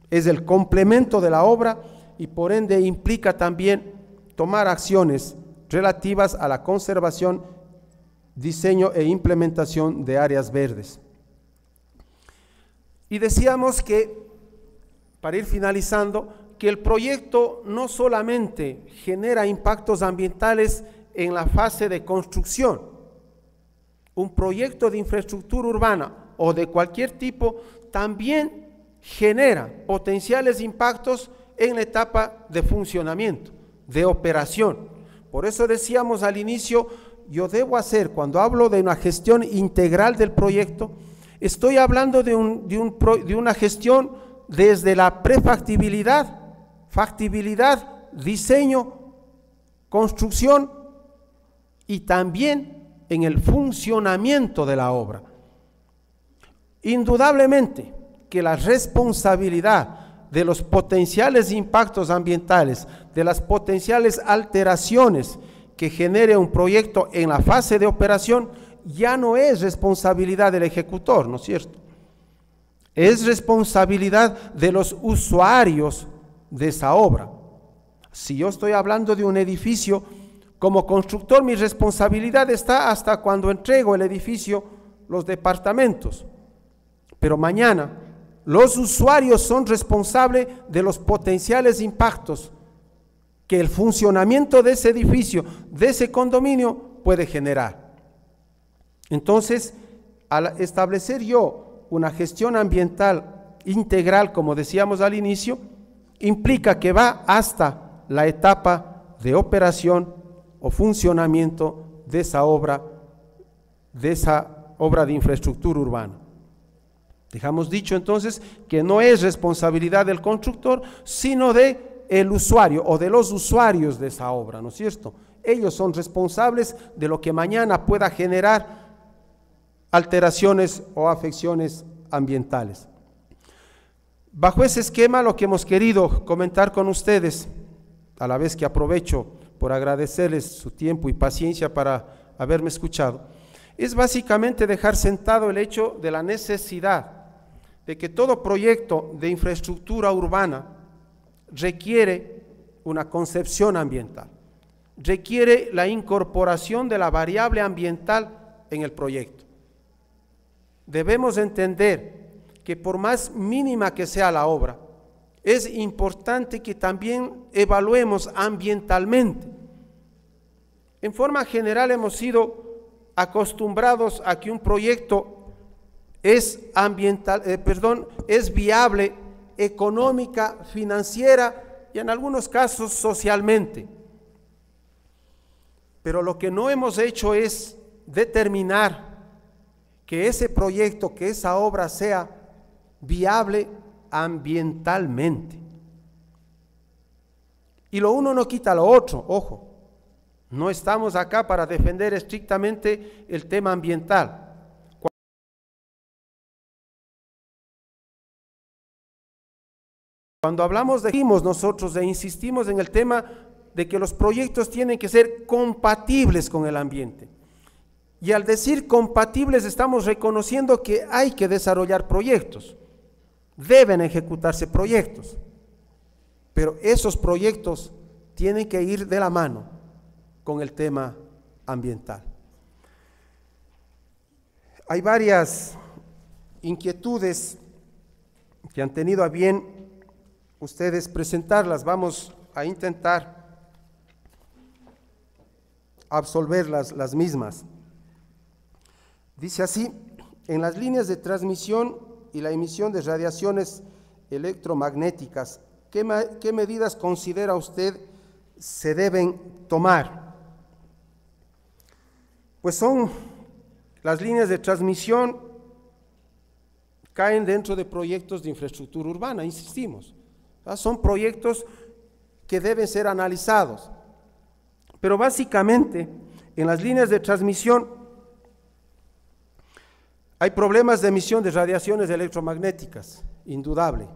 Es el complemento de la obra y por ende implica también tomar acciones relativas a la conservación, diseño e implementación de áreas verdes. Y decíamos que, para ir finalizando, que el proyecto no solamente genera impactos ambientales en la fase de construcción. Un proyecto de infraestructura urbana o de cualquier tipo también genera potenciales impactos en la etapa de funcionamiento, de operación. Por eso decíamos al inicio, yo debo hacer, cuando hablo de una gestión integral del proyecto, estoy hablando de una gestión desde la prefactibilidad, factibilidad, diseño, construcción, y también en el funcionamiento de la obra. Indudablemente que la responsabilidad de los potenciales impactos ambientales, de las potenciales alteraciones que genere un proyecto en la fase de operación, ya no es responsabilidad del ejecutor, ¿no es cierto? Es responsabilidad de los usuarios de esa obra. Si yo estoy hablando de un edificio, como constructor, mi responsabilidad está hasta cuando entrego el edificio, los departamentos. Pero mañana, los usuarios son responsables de los potenciales impactos que el funcionamiento de ese edificio, de ese condominio, puede generar. Entonces, al establecer yo una gestión ambiental integral, como decíamos al inicio, implica que va hasta la etapa de operación o funcionamiento de esa obra de infraestructura urbana. Dejamos dicho entonces que no es responsabilidad del constructor, sino de el usuario o de los usuarios de esa obra, ¿no es cierto? Ellos son responsables de lo que mañana pueda generar alteraciones o afecciones ambientales. Bajo ese esquema, lo que hemos querido comentar con ustedes, a la vez que aprovecho por agradecerles su tiempo y paciencia para haberme escuchado, es básicamente dejar sentado el hecho de la necesidad de que todo proyecto de infraestructura urbana requiere una concepción ambiental, requiere la incorporación de la variable ambiental en el proyecto. debemos entender que por más mínima que sea la obra, es importante que también evaluemos ambientalmente. En forma general hemos sido acostumbrados a que un proyecto es es viable económica, financiera y en algunos casos socialmente. Pero lo que no hemos hecho es determinar que ese proyecto, que esa obra sea viable ambientalmente. Y lo uno no quita lo otro, ojo. No estamos acá para defender estrictamente el tema ambiental. Cuando hablamos nosotros e insistimos en el tema de que los proyectos tienen que ser compatibles con el ambiente. Y al decir compatibles estamos reconociendo que hay que desarrollar proyectos, deben ejecutarse proyectos, pero esos proyectos tienen que ir de la mano con el tema ambiental. Hay varias inquietudes que han tenido a bien ustedes presentarlas. Vamos a intentar absolver las mismas. Dice así: en las líneas de transmisión y la emisión de radiaciones electromagnéticas, ¿qué medidas considera usted se deben tomar? Pues son las líneas de transmisión, caen dentro de proyectos de infraestructura urbana, insistimos. Son proyectos que deben ser analizados. Pero básicamente, en las líneas de transmisión hay problemas de emisión de radiaciones electromagnéticas, indudable.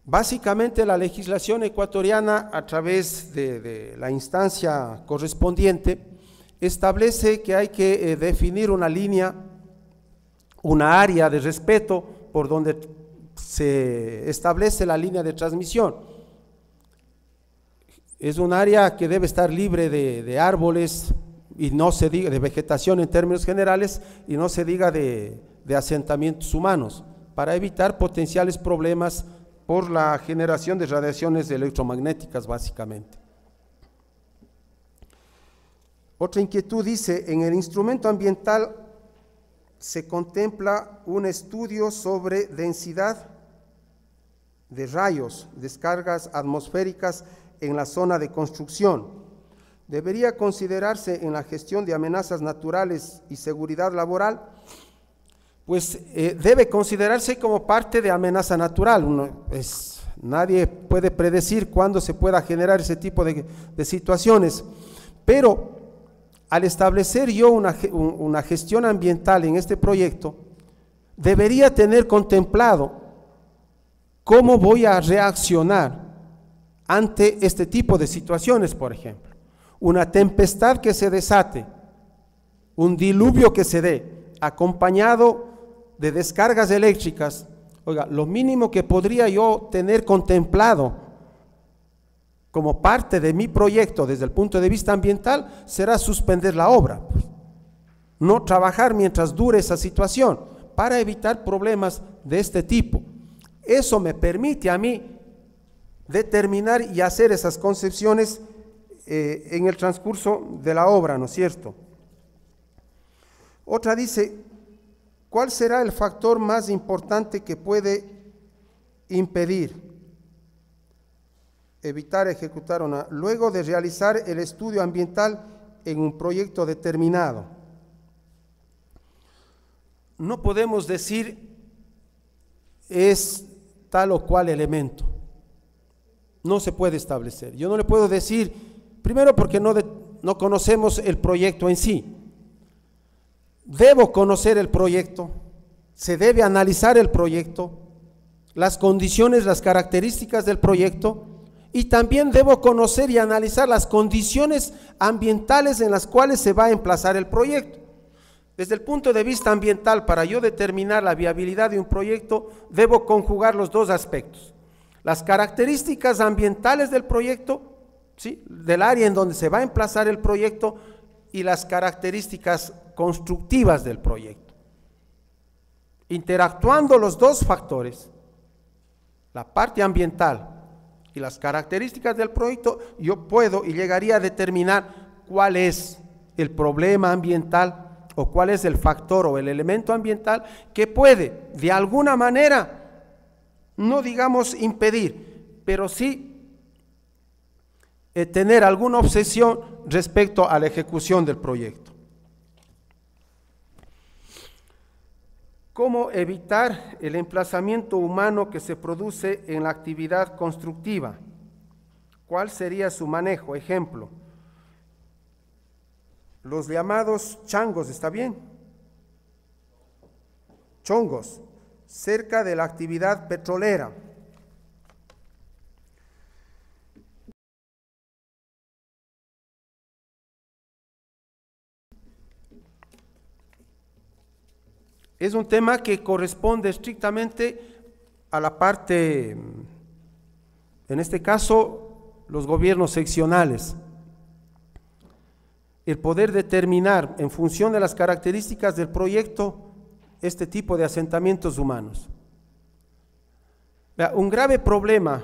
Básicamente la legislación ecuatoriana, a través de la instancia correspondiente, establece que hay que definir una línea, una área de respeto por donde se establece la línea de transmisión. Es un área que debe estar libre de árboles, y no se diga de vegetación en términos generales, y no se diga de asentamientos humanos, para evitar potenciales problemas por la generación de radiaciones electromagnéticas básicamente. Otra inquietud dice: en el instrumento ambiental se contempla un estudio sobre densidad de rayos, descargas atmosféricas en la zona de construcción. ¿Debería considerarse en la gestión de amenazas naturales y seguridad laboral? Pues debe considerarse como parte de amenaza natural. Nadie puede predecir cuándo se pueda generar ese tipo de situaciones, pero al establecer yo una gestión ambiental en este proyecto, debería tener contemplado cómo voy a reaccionar ante este tipo de situaciones. Por ejemplo, una tempestad que se desate, un diluvio que se dé, acompañado de descargas eléctricas. Oiga, lo mínimo que podría yo tener contemplado como parte de mi proyecto desde el punto de vista ambiental será suspender la obra, no trabajar mientras dure esa situación, para evitar problemas de este tipo. Eso me permite a mí determinar y hacer esas concepciones en el transcurso de la obra, ¿no es cierto? Otra dice: ¿cuál será el factor más importante que puede impedir evitar ejecutar luego de realizar el estudio ambiental en un proyecto determinado? No podemos decir es tal o cual elemento, no se puede establecer. Yo no le puedo decir, primero porque no conocemos el proyecto en sí. Debo conocer el proyecto, se debe analizar el proyecto, las condiciones, las características del proyecto, y también debo conocer y analizar las condiciones ambientales en las cuales se va a emplazar el proyecto. Desde el punto de vista ambiental, para yo determinar la viabilidad de un proyecto, debo conjugar los dos aspectos: las características ambientales del proyecto, ¿sí?, del área en donde se va a emplazar el proyecto, y las características constructivas del proyecto. Interactuando los dos factores, la parte ambiental y las características del proyecto, yo puedo y llegaría a determinar cuál es el problema ambiental o cuál es el factor o el elemento ambiental que puede de alguna manera, no digamos impedir, pero sí tener alguna obsesión respecto a la ejecución del proyecto. ¿Cómo evitar el emplazamiento humano que se produce en la actividad constructiva? ¿Cuál sería su manejo? Ejemplo, los llamados changos, ¿está bien? Chongos, cerca de la actividad petrolera. Es un tema que corresponde estrictamente a la parte, en este caso, los gobiernos seccionales. El poder determinar en función de las características del proyecto este tipo de asentamientos humanos. Un grave problema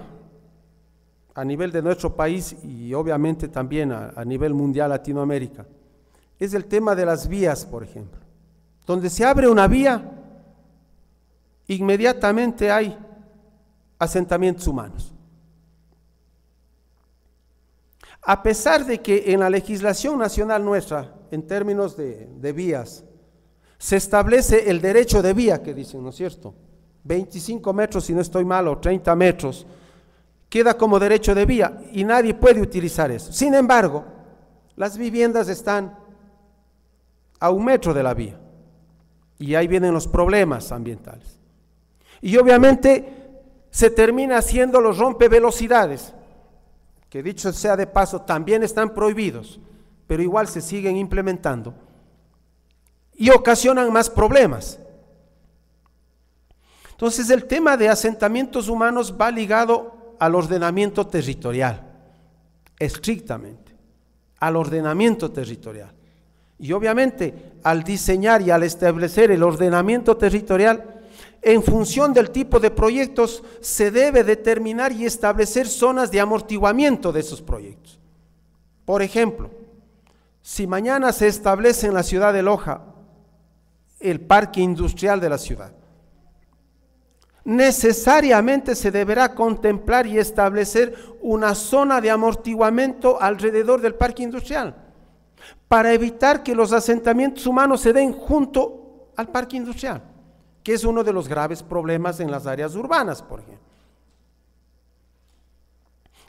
a nivel de nuestro país y obviamente también a nivel mundial, Latinoamérica, es el tema de las vías, por ejemplo. Donde se abre una vía, inmediatamente hay asentamientos humanos. A pesar de que en la legislación nacional nuestra, en términos de vías, se establece el derecho de vía, que dicen, ¿no es cierto? 25 metros, si no estoy mal, o 30 metros, queda como derecho de vía y nadie puede utilizar eso. Sin embargo, las viviendas están a 1 metro de la vía. Y ahí vienen los problemas ambientales. Y obviamente se termina haciendo los rompevelocidades, que dicho sea de paso también están prohibidos, pero igual se siguen implementando y ocasionan más problemas. Entonces el tema de asentamientos humanos va ligado al ordenamiento territorial, estrictamente, al ordenamiento territorial. Y obviamente al diseñar y al establecer el ordenamiento territorial, en función del tipo de proyectos, se debe determinar y establecer zonas de amortiguamiento de esos proyectos. Por ejemplo, si mañana se establece en la ciudad de Loja el parque industrial de la ciudad, necesariamente se deberá contemplar y establecer una zona de amortiguamiento alrededor del parque industrial, para evitar que los asentamientos humanos se den junto al parque industrial, que es uno de los graves problemas en las áreas urbanas, por ejemplo.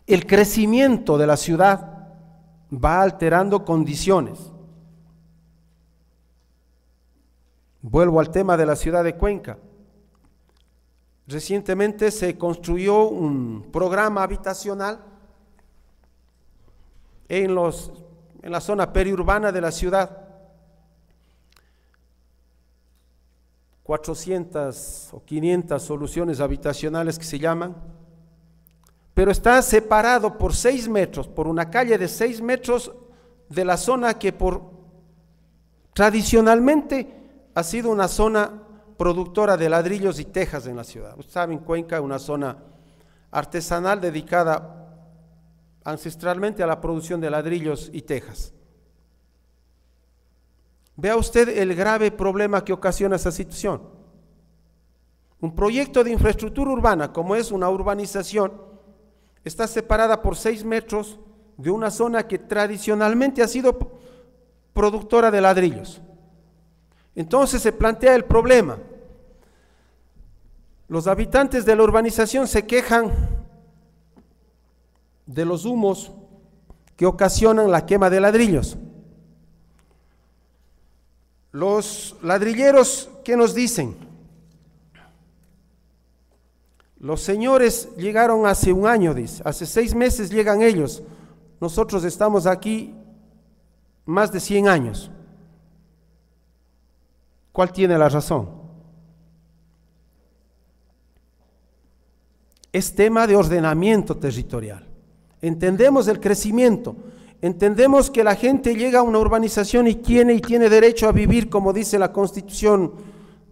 El crecimiento de la ciudad va alterando condiciones. Vuelvo al tema de la ciudad de Cuenca. Recientemente se construyó un programa habitacional en la zona periurbana de la ciudad, 400 o 500 soluciones habitacionales que se llaman, pero está separado por 6 metros, por una calle de 6 metros de la zona que tradicionalmente ha sido una zona productora de ladrillos y tejas en la ciudad. Ustedes saben, Cuenca es una zona artesanal dedicada ancestralmente a la producción de ladrillos y tejas. Vea usted el grave problema que ocasiona esa situación. Un proyecto de infraestructura urbana, como es una urbanización, está separada por 6 metros de una zona que tradicionalmente ha sido productora de ladrillos. Entonces se plantea el problema. Los habitantes de la urbanización se quejan de los humos que ocasionan la quema de ladrillos. Los ladrilleros, ¿qué nos dicen? Los señores llegaron hace 1 año, dice, hace 6 meses llegan ellos. Nosotros estamos aquí más de 100 años. ¿Cuál tiene la razón? Es tema de ordenamiento territorial. Entendemos el crecimiento, Entendemos que la gente llega a una urbanización y tiene derecho a vivir, como dice la Constitución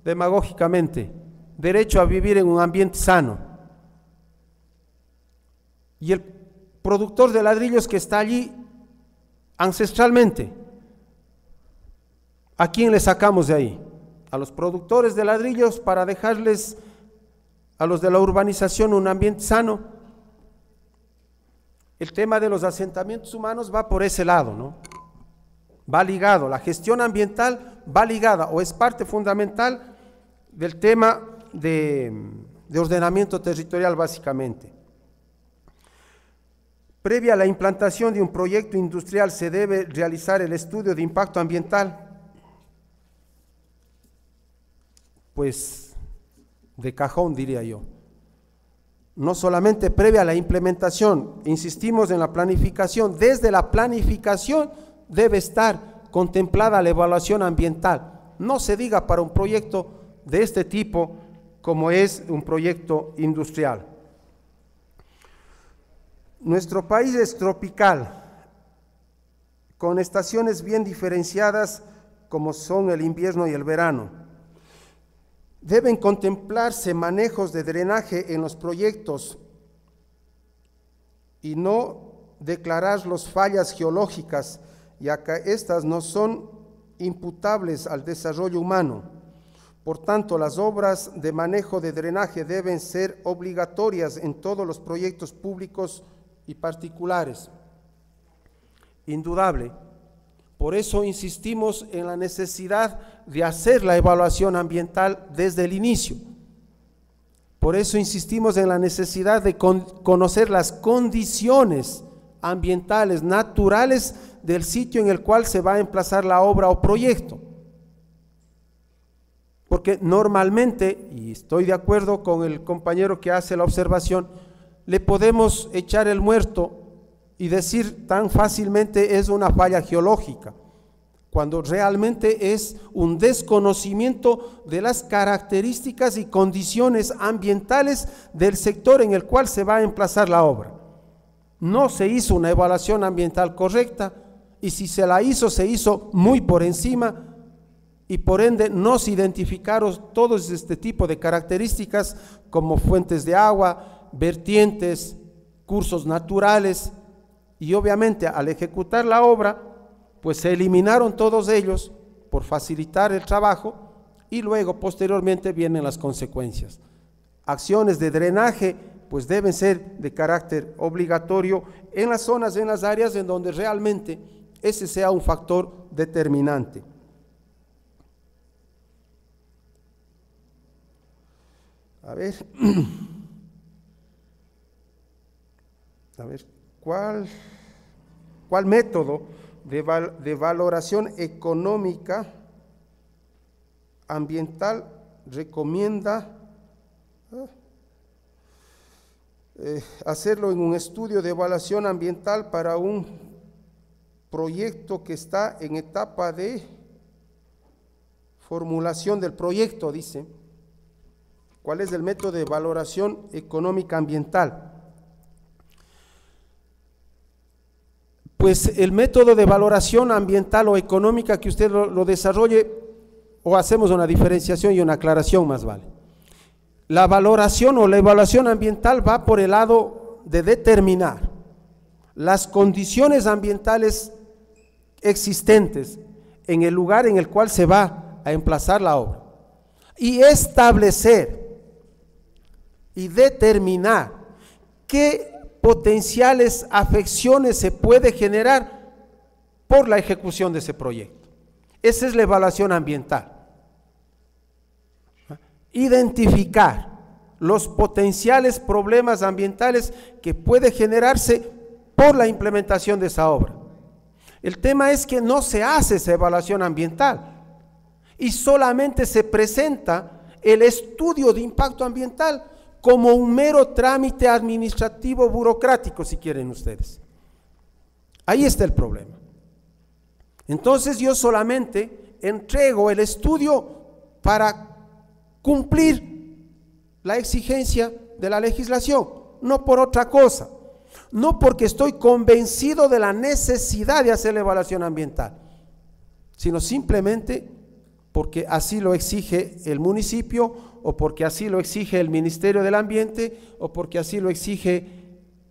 demagógicamente, derecho a vivir en un ambiente sano. Y el productor de ladrillos que está allí ancestralmente, ¿a quién le sacamos de ahí? A los productores de ladrillos para dejarles a los de la urbanización un ambiente sano. El tema de los asentamientos humanos va por ese lado, ¿no? Va ligado, la gestión ambiental va ligada o es parte fundamental del tema de ordenamiento territorial básicamente. Previa a la implantación de un proyecto industrial se debe realizar el estudio de impacto ambiental. Pues de cajón diría yo. No solamente previa a la implementación, insistimos en la planificación, desde la planificación debe estar contemplada la evaluación ambiental. No se diga para un proyecto de este tipo como es un proyecto industrial. Nuestro país es tropical, con estaciones bien diferenciadas como son el invierno y el verano. Deben contemplarse manejos de drenaje en los proyectos y no declarar las fallas geológicas, ya que estas no son imputables al desarrollo humano. Por tanto, las obras de manejo de drenaje deben ser obligatorias en todos los proyectos públicos y particulares. Indudable. Por eso insistimos en la necesidad de hacer la evaluación ambiental desde el inicio. Por eso insistimos en la necesidad de conocer las condiciones ambientales naturales del sitio en el cual se va a emplazar la obra o proyecto. Porque normalmente, y estoy de acuerdo con el compañero que hace la observación, le podemos echar el muerto y decir tan fácilmente es una falla geológica, cuando realmente es un desconocimiento de las características y condiciones ambientales del sector en el cual se va a emplazar la obra. No se hizo una evaluación ambiental correcta y si se la hizo, se hizo muy por encima y por ende no se identificaron todos este tipo de características como fuentes de agua, vertientes, cursos naturales. Y obviamente al ejecutar la obra, pues se eliminaron todos ellos por facilitar el trabajo y luego posteriormente vienen las consecuencias. Acciones de drenaje pues deben ser de carácter obligatorio en las zonas, en las áreas en donde realmente ese sea un factor determinante. A ver, ¿cuál método de valoración económica ambiental recomienda hacerlo en un estudio de evaluación ambiental para un proyecto que está en etapa de formulación del proyecto? Dice, ¿cuál es el método de valoración económica ambiental? Pues el método de valoración ambiental o económica que usted lo desarrolle, o hacemos una diferenciación y una aclaración más vale. La valoración o la evaluación ambiental va por el lado de determinar las condiciones ambientales existentes en el lugar en el cual se va a emplazar la obra y establecer y determinar qué potenciales afecciones se puede generar por la ejecución de ese proyecto. Esa es la evaluación ambiental. Identificar los potenciales problemas ambientales que puede generarse por la implementación de esa obra. El tema es que no se hace esa evaluación ambiental y solamente se presenta el estudio de impacto ambiental como un mero trámite administrativo burocrático, si quieren ustedes. Ahí está el problema. Entonces yo solamente entrego el estudio para cumplir la exigencia de la legislación, no por otra cosa. no porque estoy convencido de la necesidad de hacer la evaluación ambiental, sino simplemente porque así lo exige el municipio, o porque así lo exige el Ministerio del Ambiente, o porque así lo exige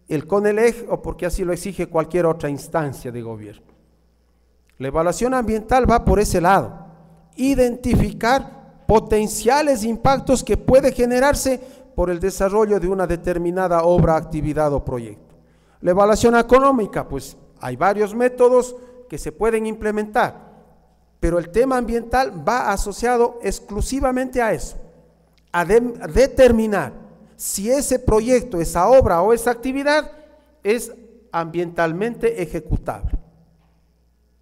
el CONELEG, o porque así lo exige cualquier otra instancia de gobierno. La evaluación ambiental va por ese lado, identificar potenciales impactos que puede generarse por el desarrollo de una determinada obra, actividad o proyecto. La evaluación económica, pues hay varios métodos que se pueden implementar, pero el tema ambiental va asociado exclusivamente a eso, a determinar si ese proyecto, esa obra o esa actividad es ambientalmente ejecutable.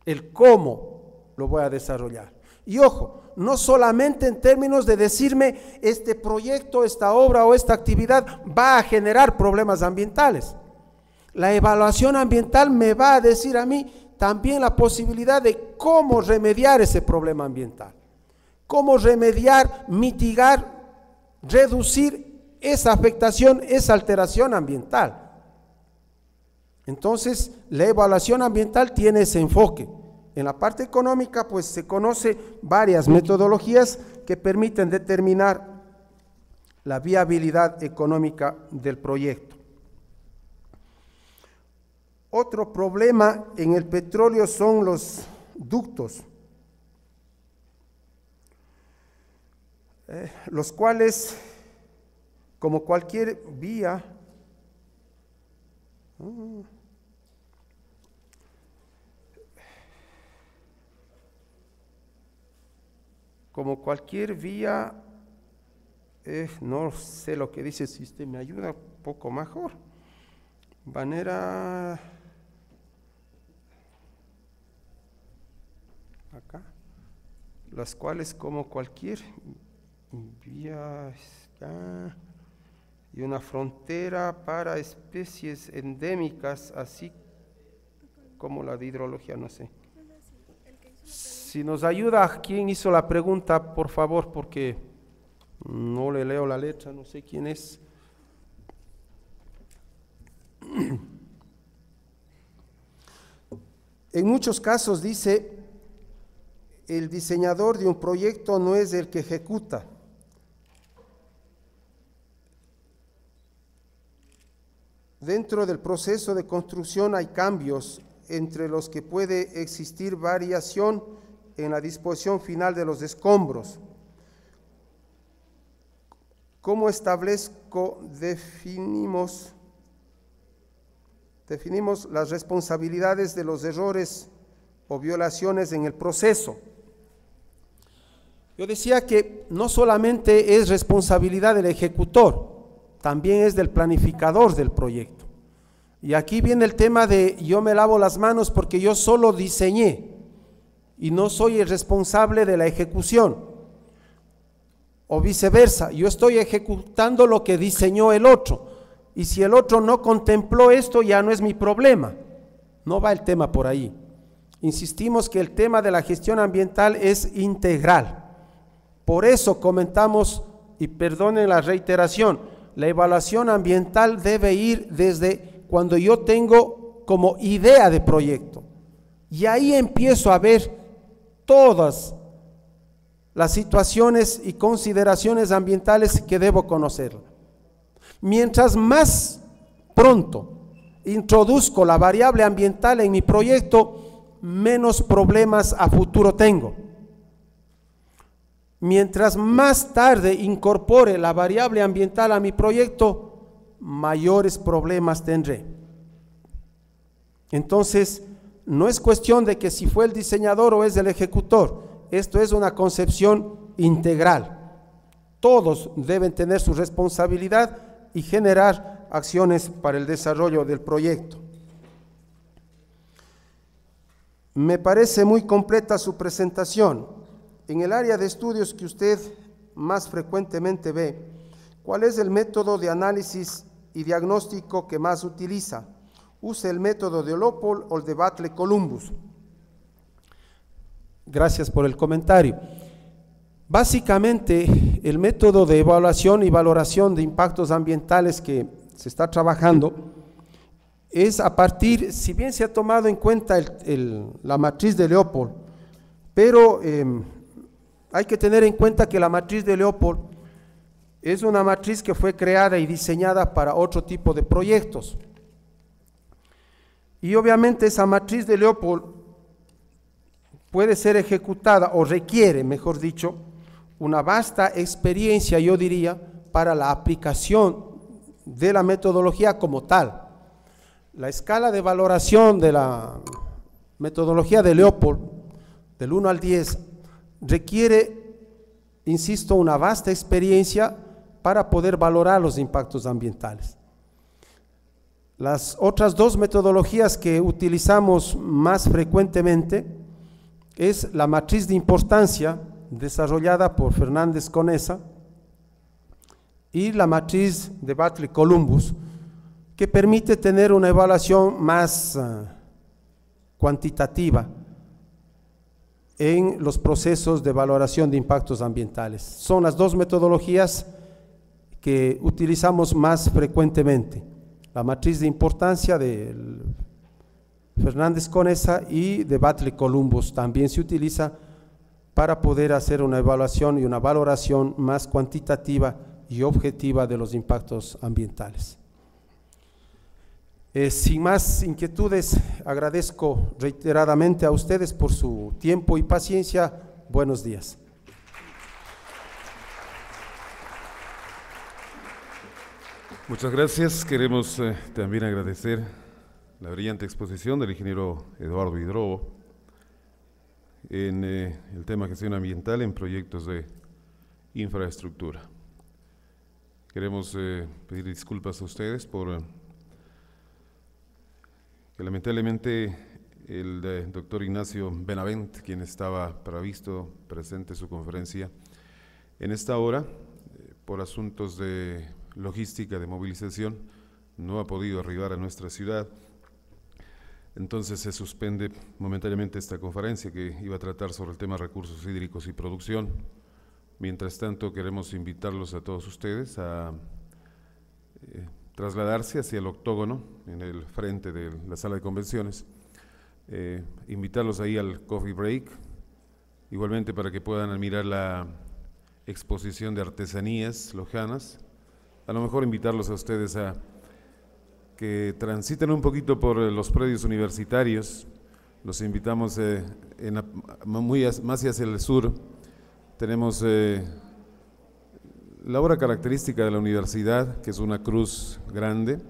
El cómo lo voy a desarrollar. Y ojo, no solamente en términos de decirme este proyecto, esta obra o esta actividad va a generar problemas ambientales. La evaluación ambiental me va a decir a mí también la posibilidad de cómo remediar ese problema ambiental, cómo remediar, mitigar, reducir esa afectación, esa alteración ambiental. Entonces, la evaluación ambiental tiene ese enfoque. En la parte económica, pues se conoce varias metodologías que permiten determinar la viabilidad económica del proyecto. Otro problema en el petróleo son los ductos, los cuales, como cualquier vía, no sé lo que dice, si usted me ayuda un poco mejor. Manera, acá, las cuales como cualquier vía está, y una frontera para especies endémicas, así como la de hidrología, no sé. Si nos ayuda quien hizo la pregunta, por favor, porque no le leo la letra, no sé quién es. En muchos casos dice, el diseñador de un proyecto no es el que ejecuta. Dentro del proceso de construcción hay cambios entre los que puede existir variación en la disposición final de los escombros. ¿Cómo definimos las responsabilidades de los errores o violaciones en el proceso? Yo decía que no solamente es responsabilidad del ejecutor, también es del planificador del proyecto. Y aquí viene el tema de yo me lavo las manos porque yo solo diseñé y no soy el responsable de la ejecución. O viceversa, yo estoy ejecutando lo que diseñó el otro. Y si el otro no contempló esto, ya no es mi problema. No va el tema por ahí. Insistimos que el tema de la gestión ambiental es integral. Por eso comentamos, y perdonen la reiteración, la evaluación ambiental debe ir desde cuando yo tengo como idea de proyecto. Y ahí empiezo a ver todas las situaciones y consideraciones ambientales que debo conocer. Mientras más pronto introduzco la variable ambiental en mi proyecto, menos problemas a futuro tengo. Mientras más tarde incorpore la variable ambiental a mi proyecto, mayores problemas tendré. Entonces, no es cuestión de que si fue el diseñador o es el ejecutor. Esto es una concepción integral. Todos deben tener su responsabilidad y generar acciones para el desarrollo del proyecto. Me parece muy completa su presentación. En el área de estudios que usted más frecuentemente ve, ¿cuál es el método de análisis y diagnóstico que más utiliza? ¿Usa el método de Leopold o el de Batlle-Columbus? Gracias por el comentario. Básicamente, el método de evaluación y valoración de impactos ambientales que se está trabajando es a partir, si bien se ha tomado en cuenta la matriz de Leopold, pero hay que tener en cuenta que la matriz de Leopold es una matriz que fue creada y diseñada para otro tipo de proyectos. Y obviamente esa matriz de Leopold puede ser ejecutada o requiere, mejor dicho, una vasta experiencia, yo diría, para la aplicación de la metodología como tal. La escala de valoración de la metodología de Leopold, del 1 al 10, requiere, insisto, una vasta experiencia para poder valorar los impactos ambientales. Las otras dos metodologías que utilizamos más frecuentemente es la matriz de importancia desarrollada por Fernández Conesa y la matriz de Batley-Columbus, que permite tener una evaluación más cuantitativa en los procesos de valoración de impactos ambientales. Son las dos metodologías que utilizamos más frecuentemente. La matriz de importancia de Fernández Conesa y de Batley-Columbus también se utiliza para poder hacer una evaluación y una valoración más cuantitativa y objetiva de los impactos ambientales. Sin más inquietudes, agradezco reiteradamente a ustedes por su tiempo y paciencia. Buenos días. Muchas gracias. Queremos también agradecer la brillante exposición del ingeniero Eduardo Hidrobo en el tema gestión ambiental en proyectos de infraestructura. Queremos pedir disculpas a ustedes por que lamentablemente el doctor Ignacio Benavent, quien estaba previsto presente en su conferencia en esta hora, por asuntos de logística de movilización, no ha podido arribar a nuestra ciudad. Entonces se suspende momentáneamente esta conferencia que iba a tratar sobre el tema recursos hídricos y producción. Mientras tanto, queremos invitarlos a todos ustedes a trasladarse hacia el octógono en el frente de la sala de convenciones, invitarlos ahí al coffee break, igualmente para que puedan admirar la exposición de artesanías lojanas. A lo mejor invitarlos a ustedes a que transiten un poquito por los predios universitarios. Los invitamos más hacia el sur. Tenemos la obra característica de la universidad, que es una cruz grande,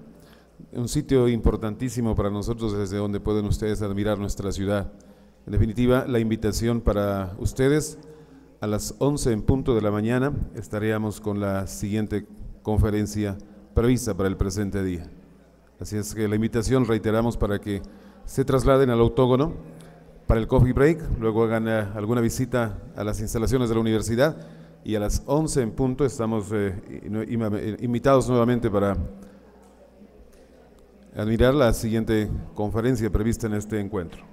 un sitio importantísimo para nosotros desde donde pueden ustedes admirar nuestra ciudad. En definitiva, la invitación para ustedes: a las 11 en punto de la mañana estaríamos con la siguiente conferencia prevista para el presente día. Así es que la invitación, reiteramos, para que se trasladen al octógono para el coffee break, luego hagan alguna visita a las instalaciones de la universidad, y a las 11 en punto estamos invitados nuevamente para admirar la siguiente conferencia prevista en este encuentro.